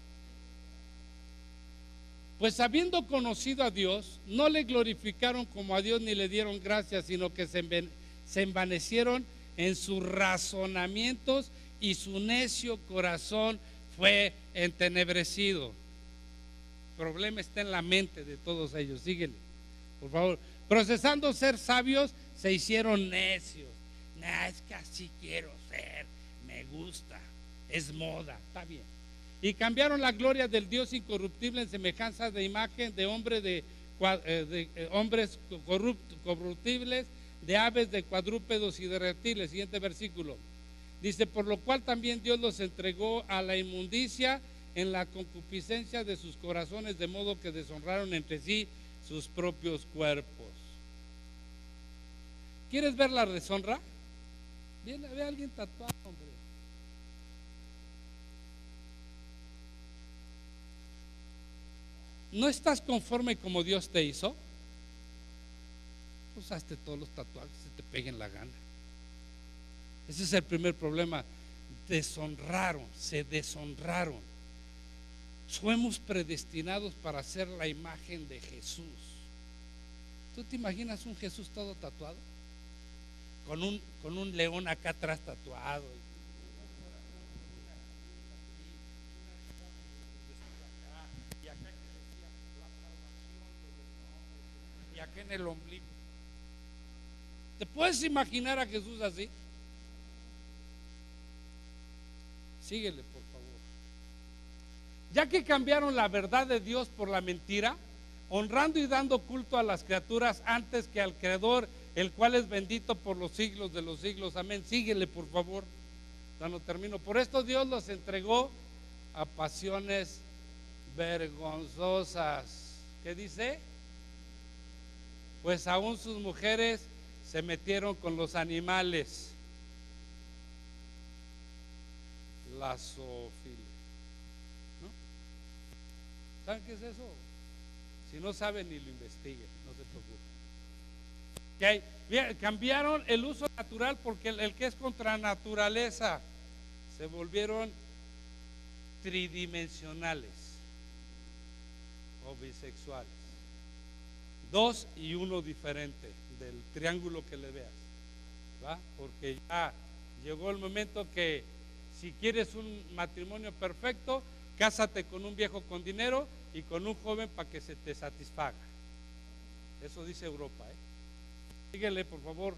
S1: Pues habiendo conocido a Dios, no le glorificaron como a Dios ni le dieron gracias, sino que se envanecieron en sus razonamientos y su necio corazón fue entenebrecido. El problema está en la mente de todos ellos. Síguele, por favor. Procesando ser sabios, se hicieron necios. Es que así quiero ser, me gusta, es moda, está bien. Y cambiaron la gloria del Dios incorruptible en semejanza de imagen de hombres corruptibles, de aves, de cuadrúpedos y de reptiles. Siguiente versículo. Dice, por lo cual también Dios los entregó a la inmundicia en la concupiscencia de sus corazones, de modo que deshonraron entre sí sus propios cuerpos. ¿Quieres ver la deshonra? Ve a alguien tatuado, hombre. ¿No estás conforme como Dios te hizo? Usaste todos los tatuajes, se te peguen la gana. Ese es el primer problema. Se deshonraron. Somos predestinados para ser la imagen de Jesús. ¿Tú te imaginas un Jesús todo tatuado? Con un león acá atrás tatuado. Y acá en el ombligo. ¿Te puedes imaginar a Jesús así? Síguele, por favor. Ya que cambiaron la verdad de Dios por la mentira, honrando y dando culto a las criaturas antes que al Creador, el cual es bendito por los siglos de los siglos. Amén. Síguele, por favor. Ya no termino. Por esto Dios los entregó a pasiones vergonzosas. ¿Qué dice? Pues aún sus mujeres se metieron con los animales. La zoofilia, ¿no? ¿Saben qué es eso? Si no saben, ni lo investiguen, no se preocupen. Bien, cambiaron el uso natural porque el que es contra naturaleza. Se volvieron tridimensionales o bisexuales. dos y uno diferente del triángulo que le veas, ¿va? Porque ya llegó el momento que si quieres un matrimonio perfecto, cásate con un viejo con dinero y con un joven para que se te satisfaga. Eso dice Europa, Síguele, por favor.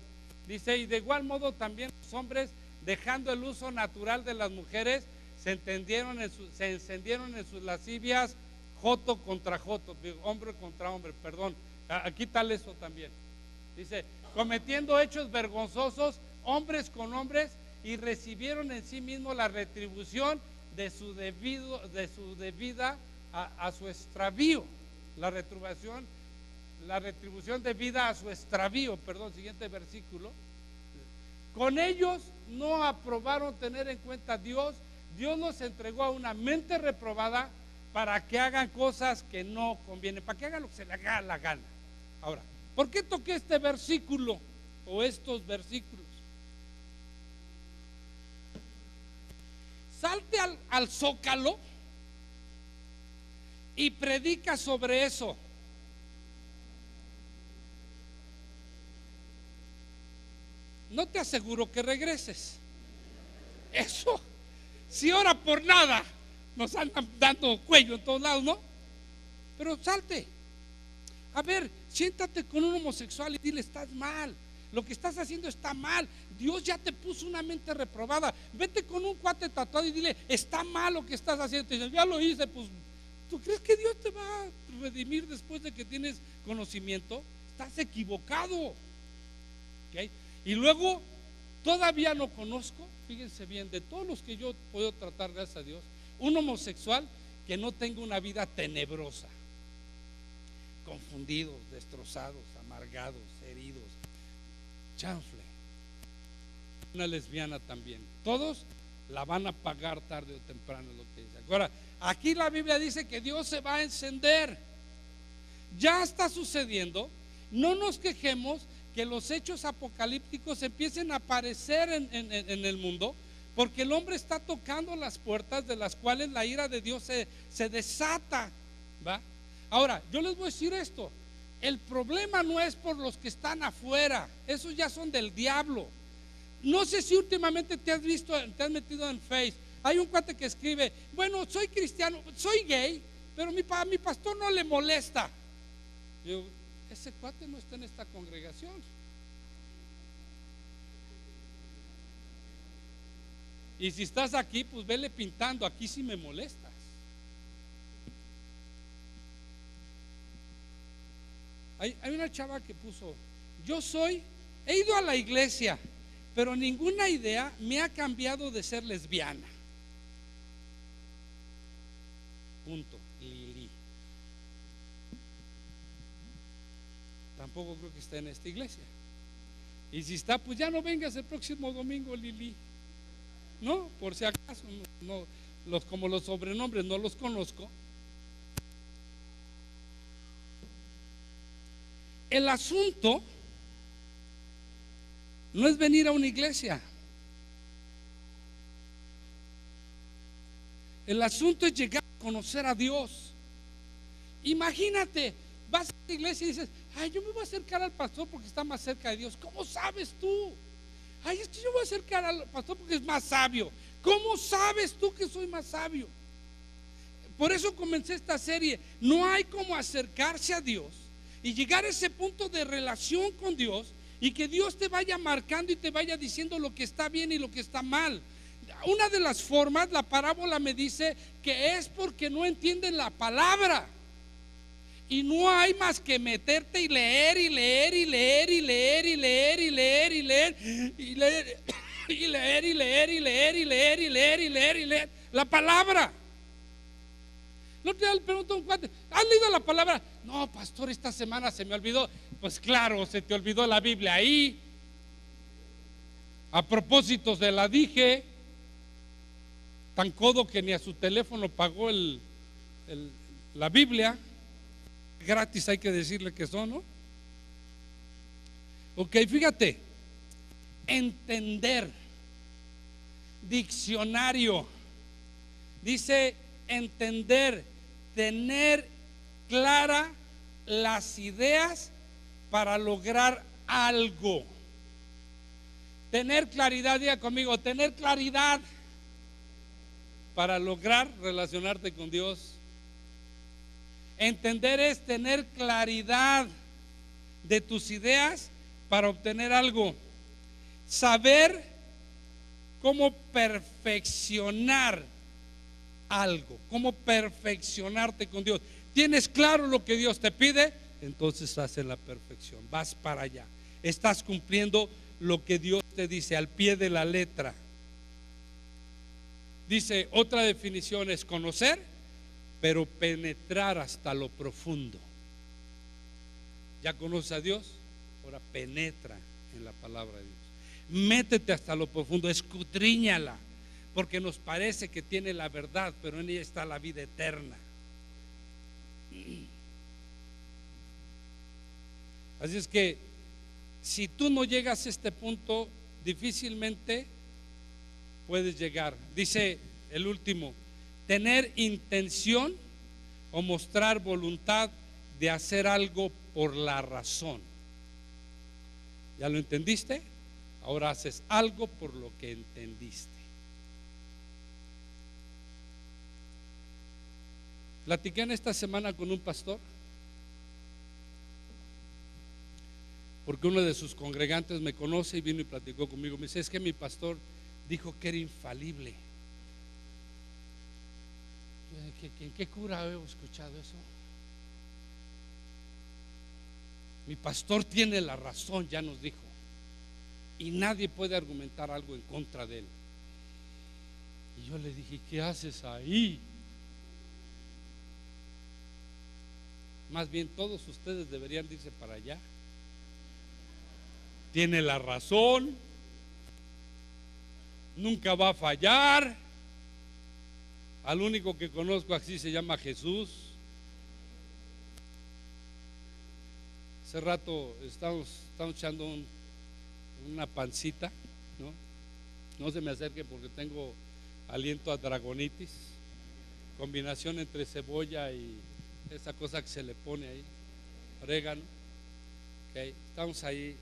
S1: Dice, y de igual modo también los hombres, dejando el uso natural de las mujeres, se encendieron en sus lascivias, joto contra joto, hombre contra hombre, perdón. Aquí tal eso también. Dice, cometiendo hechos vergonzosos, hombres con hombres, y recibieron en sí mismos la retribución de su debida a su extravío. La retribución debida a su extravío. Perdón, siguiente versículo. Con ellos no aprobaron tener en cuenta a Dios. Dios los entregó a una mente reprobada para que hagan cosas que no convienen, para que hagan lo que se les haga la gana. Ahora, ¿por qué toqué este versículo o estos versículos? Salte al Zócalo y predica sobre eso. No te aseguro que regreses. Eso, si ahora por nada nos andan dando cuello en todos lados, ¿no? Pero salte. A ver, siéntate con un homosexual y dile, estás mal. Lo que estás haciendo está mal. Dios ya te puso una mente reprobada. Vete con un cuate tatuado y dile, está mal lo que estás haciendo. Te dicen, ya lo hice. Pues, ¿tú crees que Dios te va a redimir después de que tienes conocimiento? Estás equivocado. ¿Okay? Y luego, todavía no conozco, fíjense bien, de todos los que yo puedo tratar, gracias a Dios, un homosexual que no tenga una vida tenebrosa, confundidos, destrozados, amargados, heridos, chanfle. Una lesbiana también. Todos la van a pagar tarde o temprano, lo que dice. Ahora, aquí la Biblia dice que Dios se va a encender. Ya está sucediendo. No nos quejemos que los hechos apocalípticos empiecen a aparecer en el mundo, porque el hombre está tocando las puertas de las cuales la ira de Dios se desata, ¿va? Ahora, yo les voy a decir esto: el problema no es por los que están afuera, esos ya son del diablo. No sé si últimamente te has metido en Face. Hay un cuate que escribe, bueno, soy cristiano, soy gay, pero mi pastor no le molesta. Yo, ese cuate no está en esta congregación. Y si estás aquí, pues vele pintando, aquí sí me molestas. Hay una chava que puso, he ido a la iglesia, pero ninguna idea me ha cambiado de ser lesbiana. Punto. Lili. Tampoco creo que esté en esta iglesia. Y si está, pues ya no vengas el próximo domingo, Lili. No, por si acaso, no, como los sobrenombres no los conozco. El asunto no es venir a una iglesia. El asunto es llegar a conocer a Dios. Imagínate, vas a la iglesia y dices, ay, yo me voy a acercar al pastor porque está más cerca de Dios. ¿Cómo sabes tú? Ay, es que yo voy a acercar al pastor porque es más sabio. ¿Cómo sabes tú que soy más sabio? Por eso comencé esta serie. No hay como acercarse a Dios y llegar a ese punto de relación con Dios y que Dios te vaya marcando y te vaya diciendo lo que está bien y lo que está mal. Una de las formas, la parábola me dice que es porque no entienden la palabra. Y no hay más que meterte y leer y leer y leer y leer y leer y leer y leer y leer y leer y leer y leer y leer y leer y leer y leer la palabra. No te le pregunto a un cuate, ¿has leído la palabra? No, pastor, esta semana se me olvidó. Pues claro, se te olvidó la Biblia ahí. A propósito se la dije. Tan codo que ni a su teléfono pagó la Biblia. Gratis hay que decirle que son, ¿no? Ok, fíjate. Entender. Diccionario. Dice entender, tener clara las ideas para lograr algo. Tener claridad, diga conmigo, tener claridad para lograr relacionarte con Dios. Entender es tener claridad de tus ideas para obtener algo. Saber cómo perfeccionar algo, cómo perfeccionarte con Dios. ¿Tienes claro lo que Dios te pide? Entonces haces la perfección, vas para allá. Estás cumpliendo lo que Dios te dice al pie de la letra. Dice, otra definición es conocer, pero penetrar hasta lo profundo. ¿Ya conoces a Dios? Ahora penetra en la palabra de Dios. Métete hasta lo profundo, escudriñala, porque nos parece que tiene la verdad, pero en ella está la vida eterna. Así es que si tú no llegas a este punto, difícilmente puedes llegar. Dice el último, tener intención o mostrar voluntad de hacer algo por la razón. ¿Ya lo entendiste? Ahora haces algo por lo que entendiste. Platiqué en esta semana con un pastor, porque uno de sus congregantes me conoce y vino y platicó conmigo. Me dice, es que mi pastor dijo que era infalible. ¿En qué cura he escuchado eso? Mi pastor tiene la razón, ya nos dijo, y nadie puede argumentar algo en contra de él. Y yo le dije, ¿qué haces ahí? Más bien todos ustedes deberían irse para allá. Tiene la razón, nunca va a fallar. Al único que conozco así se llama Jesús. Hace rato estamos echando una pancita, ¿no? No se me acerque porque tengo aliento a dragonitis, combinación entre cebolla y esa cosa que se le pone ahí, orégano. Okay. Estamos ahí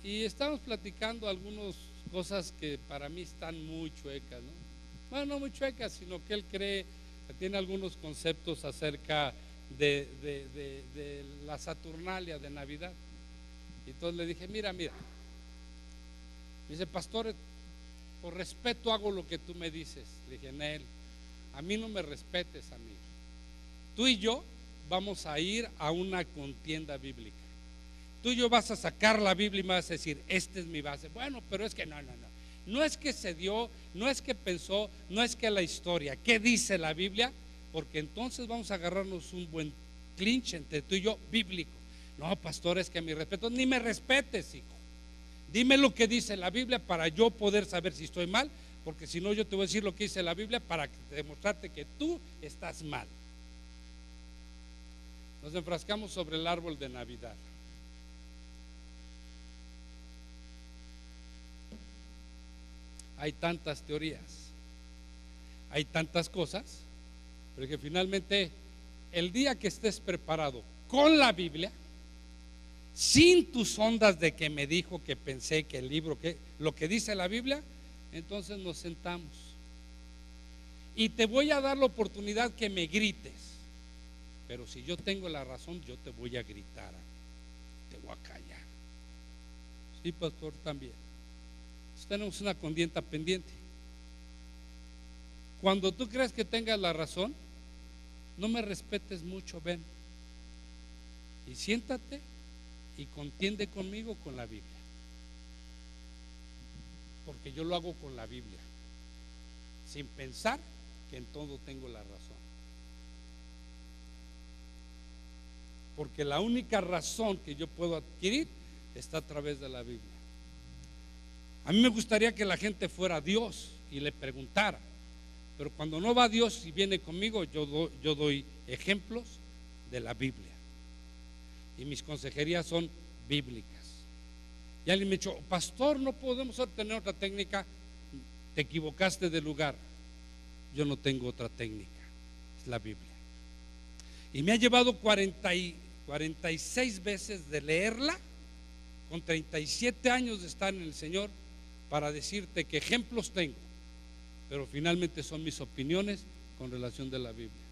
S1: y estamos platicando algunas cosas que para mí están muy chuecas, ¿no? Bueno, no muy chuecas, sino que él cree que tiene algunos conceptos acerca de la Saturnalia de Navidad. Y entonces le dije, mira, dice, pastor, por respeto hago lo que tú me dices. Le dije, Nel, a mí no me respetes a mí. Tú y yo vamos a ir a una contienda bíblica. Tú y yo vas a sacar la Biblia y me vas a decir, esta es mi base. Bueno, pero es que no. No es que se dio, no es que pensó, no es que la historia. ¿Qué dice la Biblia? Porque entonces vamos a agarrarnos un buen clinch entre tú y yo bíblico. No, pastor, es que mi respeto, ni me respetes, hijo. Dime lo que dice la Biblia para yo poder saber si estoy mal, porque si no yo te voy a decir lo que dice la Biblia para demostrarte que tú estás mal. Nos enfrascamos sobre el árbol de Navidad. Hay tantas teorías, hay tantas cosas, pero que finalmente el día que estés preparado con la Biblia, sin tus ondas de que me dijo, que pensé, que el libro, que lo que dice la Biblia, entonces nos sentamos y te voy a dar la oportunidad que me grites, pero si yo tengo la razón, yo te voy a gritar, te voy a callar. Sí, pastor, también. Entonces tenemos una contienda pendiente. Cuando tú crees que tengas la razón, no me respetes mucho, ven y siéntate y contiende conmigo con la Biblia, porque yo lo hago con la Biblia, sin pensar que en todo tengo la razón, porque la única razón que yo puedo adquirir está a través de la Biblia. A mí me gustaría que la gente fuera a Dios y le preguntara, pero cuando no va a Dios y viene conmigo, yo doy ejemplos de la Biblia. Y mis consejerías son bíblicas. Y alguien me dijo, pastor, no podemos tener otra técnica. Te equivocaste de lugar. Yo no tengo otra técnica, es la Biblia. Y me ha llevado 46 veces de leerla, con 37 años de estar en el Señor, para decirte que ejemplos tengo, pero finalmente son mis opiniones con relación de la Biblia.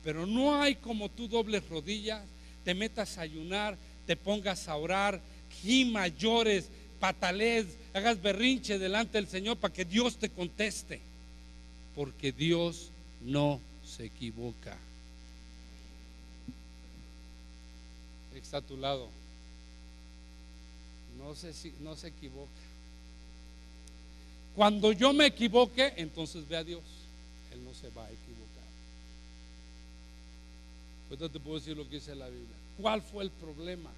S1: Pero no hay como tú dobles rodillas, te metas a ayunar, te pongas a orar, gima, llores, patalees, hagas berrinche delante del Señor para que Dios te conteste, porque Dios no se equivoca. Está a tu lado, no se equivoca. Cuando yo me equivoque, entonces ve a Dios, Él no se va a equivocar. Ahorita te puedo decir lo que dice la Biblia. ¿Cuál fue el problema?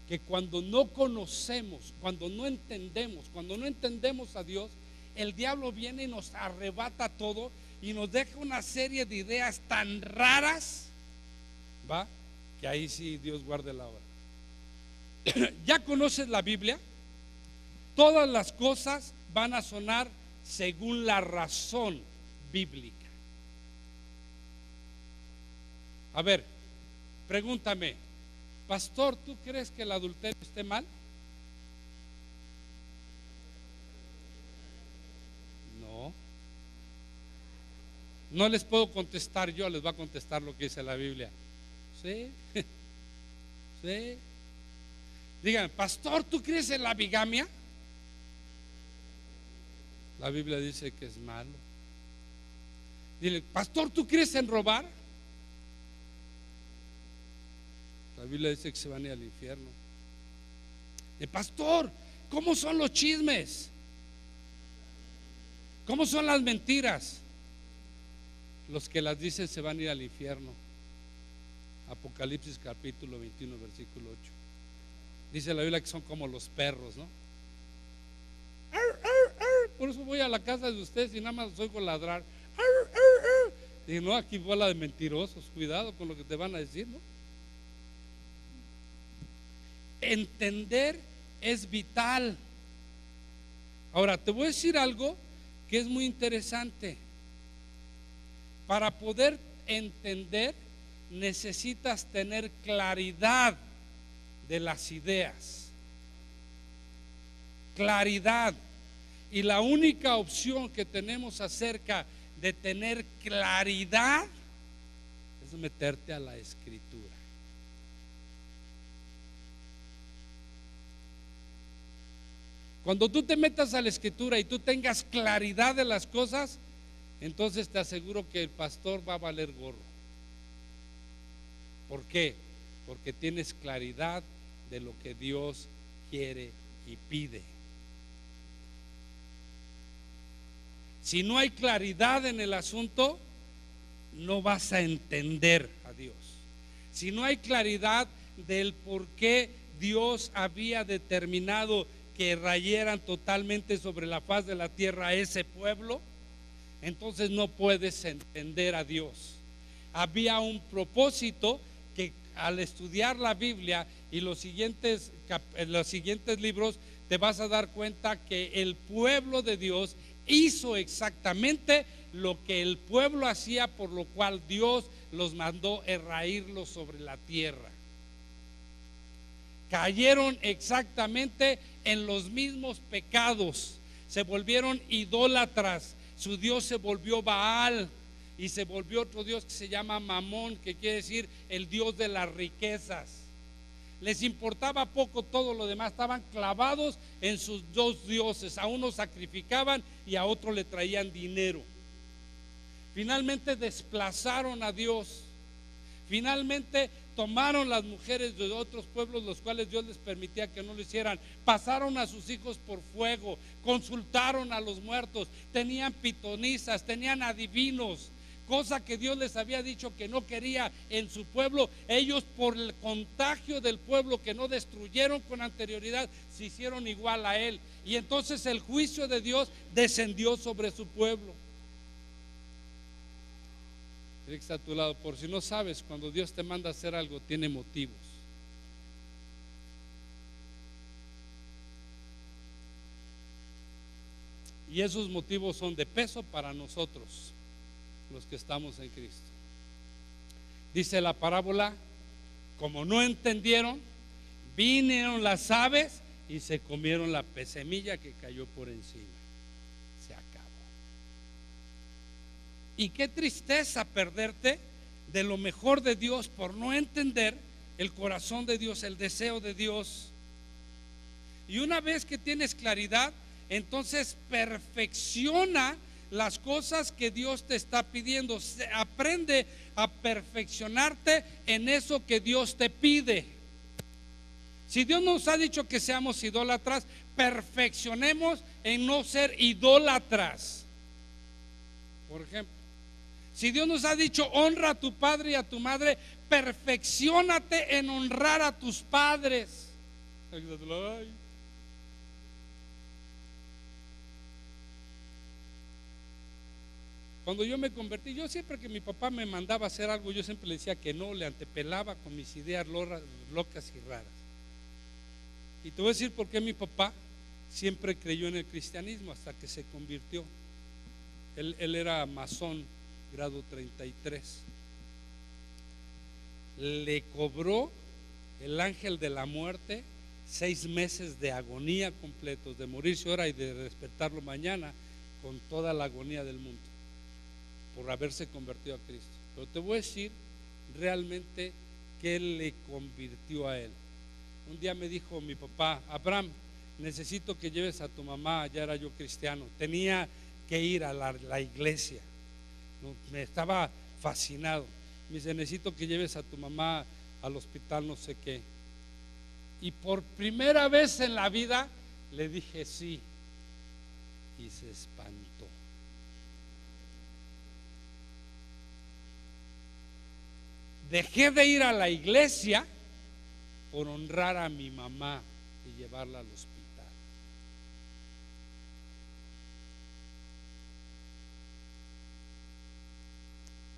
S1: Que cuando no conocemos, cuando no entendemos a Dios, el diablo viene y nos arrebata todo y nos deja una serie de ideas tan raras, ¿va? Que ahí sí Dios guarde la hora. ¿Ya conoces la Biblia? Todas las cosas van a sonar según la razón bíblica. A ver, pregúntame, pastor, ¿tú crees que el adulterio esté mal? No. No les puedo contestar yo, les va a contestar lo que dice la Biblia. Sí, sí. Digan, pastor, ¿tú crees en la bigamia? La Biblia dice que es malo. Dile, pastor, ¿tú crees en robar? La Biblia dice que se van a ir al infierno. Pastor, ¿cómo son los chismes? ¿Cómo son las mentiras? Los que las dicen se van a ir al infierno. Apocalipsis capítulo 21 versículo 8. Dice la Biblia que son como los perros, ¿no? Por eso voy a la casa de ustedes y nada más los oigo ladrar. Y no, aquí bola de mentirosos, cuidado con lo que te van a decir, ¿no? Entender es vital. Ahora te voy a decir algo que es muy interesante. Para poder entender necesitas tener claridad de las ideas. Claridad. Y la única opción que tenemos acerca de tener claridad es meterte a la Escritura. Cuando tú te metas a la Escritura y tú tengas claridad de las cosas, entonces te aseguro que el pastor va a valer gorro. ¿Por qué? Porque tienes claridad de lo que Dios quiere y pide. Si no hay claridad en el asunto, no vas a entender a Dios. Si no hay claridad del por qué Dios había determinado que rayeran totalmente sobre la faz de la tierra a ese pueblo, entonces no puedes entender a Dios. Había un propósito que al estudiar la Biblia y los siguientes libros te vas a dar cuenta que el pueblo de Dios hizo exactamente lo que el pueblo hacía, por lo cual Dios los mandó raerlos sobre la tierra. Cayeron exactamente en los mismos pecados, se volvieron idólatras, su Dios se volvió Baal y se volvió otro Dios que se llama Mamón, que quiere decir el Dios de las riquezas. Les importaba poco todo lo demás, estaban clavados en sus dos dioses. A uno sacrificaban y a otro le traían dinero. Finalmente desplazaron a Dios. Finalmente tomaron las mujeres de otros pueblos, los cuales Dios les permitía que no lo hicieran. Pasaron a sus hijos por fuego, consultaron a los muertos, tenían pitonisas, tenían adivinos, cosa que Dios les había dicho que no quería en su pueblo. Ellos, por el contagio del pueblo que no destruyeron con anterioridad, se hicieron igual a él, y entonces el juicio de Dios descendió sobre su pueblo. Que está a tu lado, por si no sabes, cuando Dios te manda a hacer algo, tiene motivos. Y esos motivos son de peso para nosotros, los que estamos en Cristo. Dice la parábola como no entendieron, vinieron las aves y se comieron la semilla que cayó por encima. Se acabó. Y qué tristeza perderte de lo mejor de Dios por no entender el corazón de Dios, el deseo de Dios. Y una vez que tienes claridad, entonces perfecciona las cosas que Dios te está pidiendo. Aprende a perfeccionarte en eso que Dios te pide. Si Dios nos ha dicho que seamos idólatras, perfeccionemos en no ser idólatras. Por ejemplo, si Dios nos ha dicho honra a tu padre y a tu madre, perfecciónate en honrar a tus padres. Cuando yo me convertí, yo siempre que mi papá me mandaba a hacer algo, yo siempre le decía que no, le antepelaba con mis ideas locas y raras. Y te voy a decir por qué mi papá siempre creyó en el cristianismo hasta que se convirtió. Él era masón, grado 33. Le cobró el ángel de la muerte 6 meses de agonía completos, de morirse ahora y de despertarlo mañana, con toda la agonía del mundo, por haberse convertido a Cristo. Pero te voy a decir realmente qué le convirtió a él. Un día me dijo mi papá: Abraham, necesito que lleves a tu mamá. Ya era yo cristiano, tenía que ir a la iglesia, me estaba fascinado. Me dice: necesito que lleves a tu mamá al hospital, no sé qué. Y por primera vez en la vida le dije sí, y se espantó. Dejé de ir a la iglesia por honrar a mi mamá y llevarla al hospital.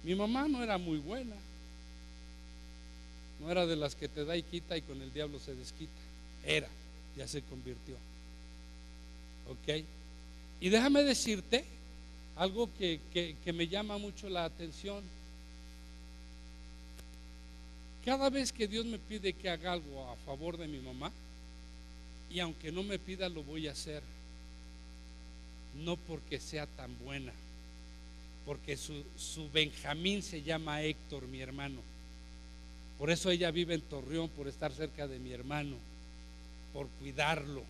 S1: Mi mamá no era muy buena, no era de las que te da y quita y con el diablo se desquita. Ya se convirtió. ¿Ok? Y déjame decirte algo que me llama mucho la atención. Cada vez que Dios me pide que haga algo a favor de mi mamá, y aunque no me pida, lo voy a hacer. No porque sea tan buena, porque su Benjamín se llama Héctor, mi hermano. Por eso ella vive en Torreón, por estar cerca de mi hermano, por cuidarlo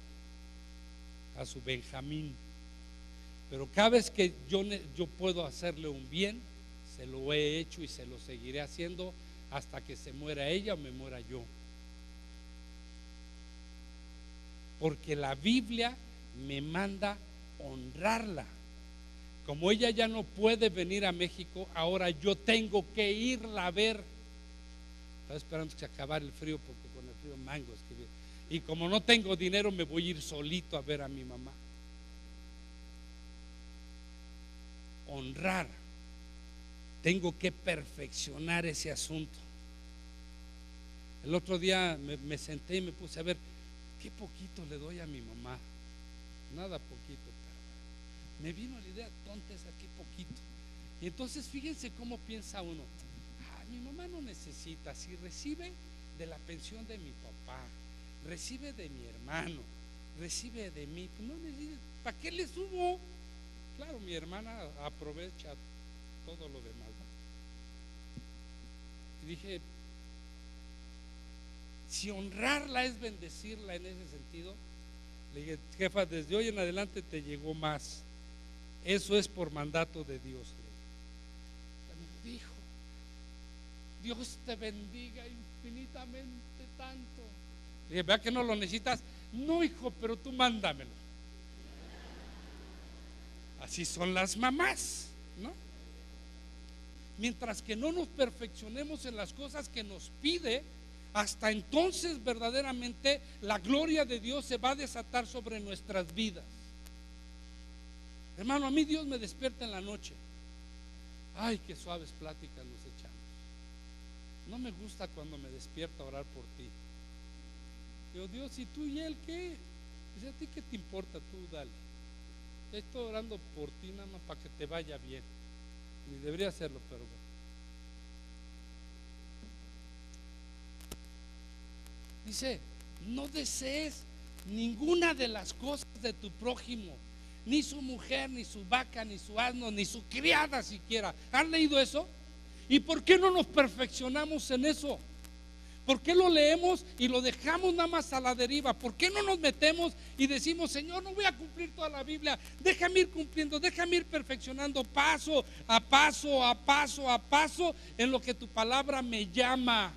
S1: a su Benjamín. Pero cada vez que yo puedo hacerle un bien, se lo he hecho y se lo seguiré haciendo hasta que se muera ella o me muera yo. Porque la Biblia me manda honrarla. Como ella ya no puede venir a México, ahora yo tengo que irla a ver. Estaba esperando que se acabara el frío, porque con el frío mango escribí. Y como no tengo dinero, me voy a ir solito a ver a mi mamá. Honrar. Tengo que perfeccionar ese asunto. El otro día me senté y me puse a ver qué poquito le doy a mi mamá. Nada poquito, pero me vino la idea tonta esa, qué poquito. Y entonces fíjense cómo piensa uno: mi mamá no necesita, si recibe de la pensión de mi papá, recibe de mi hermano, recibe de mí, pues no necesita, ¿para qué le subo? Claro, mi hermana aprovecha todo lo demás, ¿no? Y dije, si honrarla es bendecirla en ese sentido, le dije: jefa, desde hoy en adelante te llegó más. Eso es por mandato de Dios. Me dijo: Dios te bendiga infinitamente tanto. Le dije: ¿verdad que no lo necesitas? No, hijo, pero tú mándamelo. Así son las mamás, ¿no? Mientras que no nos perfeccionemos en las cosas que nos pide, hasta entonces verdaderamente la gloria de Dios se va a desatar sobre nuestras vidas. Hermano, a mí Dios me despierta en la noche. Ay, qué suaves pláticas nos echamos. No me gusta cuando me despierta a orar por ti. Digo: Dios, ¿y tú y él qué? Dice: ¿a ti qué te importa? Tú dale. Estoy orando por ti nada más para que te vaya bien. Ni debería hacerlo, pero bueno. Dice, no desees ninguna de las cosas de tu prójimo, ni su mujer, ni su vaca, ni su asno, ni su criada siquiera. ¿Han leído eso? ¿Y por qué no nos perfeccionamos en eso? ¿Por qué lo leemos y lo dejamos nada más a la deriva? ¿Por qué no nos metemos y decimos, Señor, no voy a cumplir toda la Biblia, déjame ir cumpliendo, déjame ir perfeccionando paso a paso, a paso, a paso en lo que tu palabra me llama?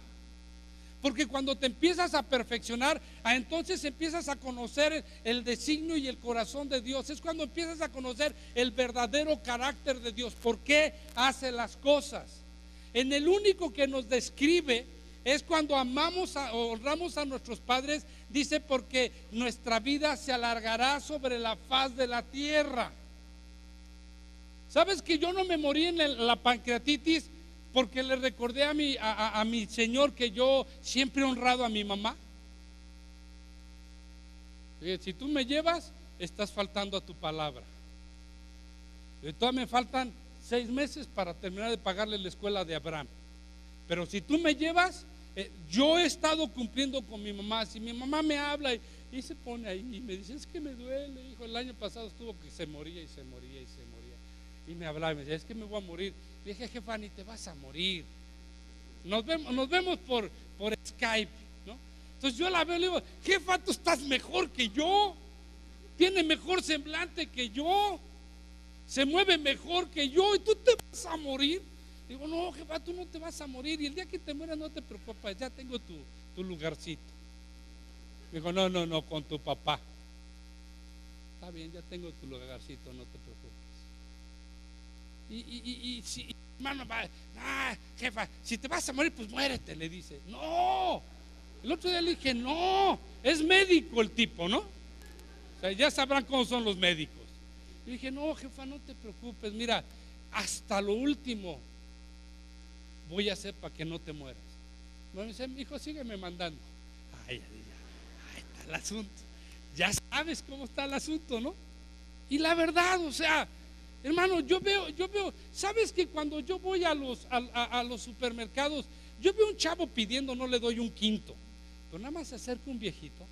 S1: Porque cuando te empiezas a perfeccionar, entonces empiezas a conocer el designio y el corazón de Dios. Es cuando empiezas a conocer el verdadero carácter de Dios. ¿Por qué hace las cosas? En el único que nos describe es cuando amamos o honramos a nuestros padres. Dice, porque nuestra vida se alargará sobre la faz de la tierra. ¿Sabes que yo no me morí en la pancreatitis porque le recordé a mi Señor que yo siempre he honrado a mi mamá? Si tú me llevas, estás faltando a tu palabra. Y todavía me faltan 6 meses para terminar de pagarle la escuela de Abraham. Pero si tú me llevas, yo he estado cumpliendo con mi mamá. Si mi mamá me habla y se pone ahí y me dice, es que me duele, hijo, el año pasado estuvo que se moría y se moría y se moría. Y me hablaba y me decía, es que me voy a morir. Le dije, jefa, ni te vas a morir. Nos vemos por Skype, ¿no? Entonces yo la veo y le digo, jefa, tú estás mejor que yo. Tiene mejor semblante que yo. Se mueve mejor que yo. ¿Y tú te vas a morir? Digo, no, jefa, tú no te vas a morir. Y el día que te mueras no te preocupes, ya tengo tu lugarcito. Digo, no, con tu papá. Está bien, ya tengo tu lugarcito, no te preocupes. Y si, hermano, jefa, si te vas a morir, pues muérete, le dice. No. El otro día le dije, no, es médico el tipo, ¿no? O sea, ya sabrán cómo son los médicos. Le dije, no, jefa, no te preocupes, mira, hasta lo último voy a hacer para que no te mueras. Me dice, mi hijo, sígueme mandando. Ahí está el asunto. Ya sabes cómo está el asunto, ¿no? Y la verdad, o sea, hermano, yo veo, ¿sabes que cuando yo voy a los supermercados, yo veo un chavo pidiendo, no le doy un quinto, pero nada más se acerca un viejito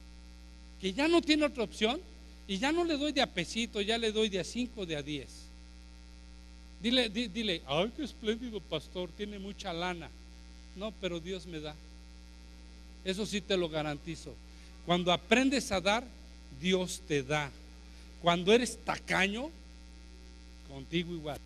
S1: que ya no tiene otra opción y ya no le doy de a pesito, ya le doy de a 5, de a 10. Dile, ay, qué espléndido pastor, tiene mucha lana. No, pero Dios me da. Eso sí te lo garantizo. Cuando aprendes a dar, Dios te da. Cuando eres tacaño, contigo igual.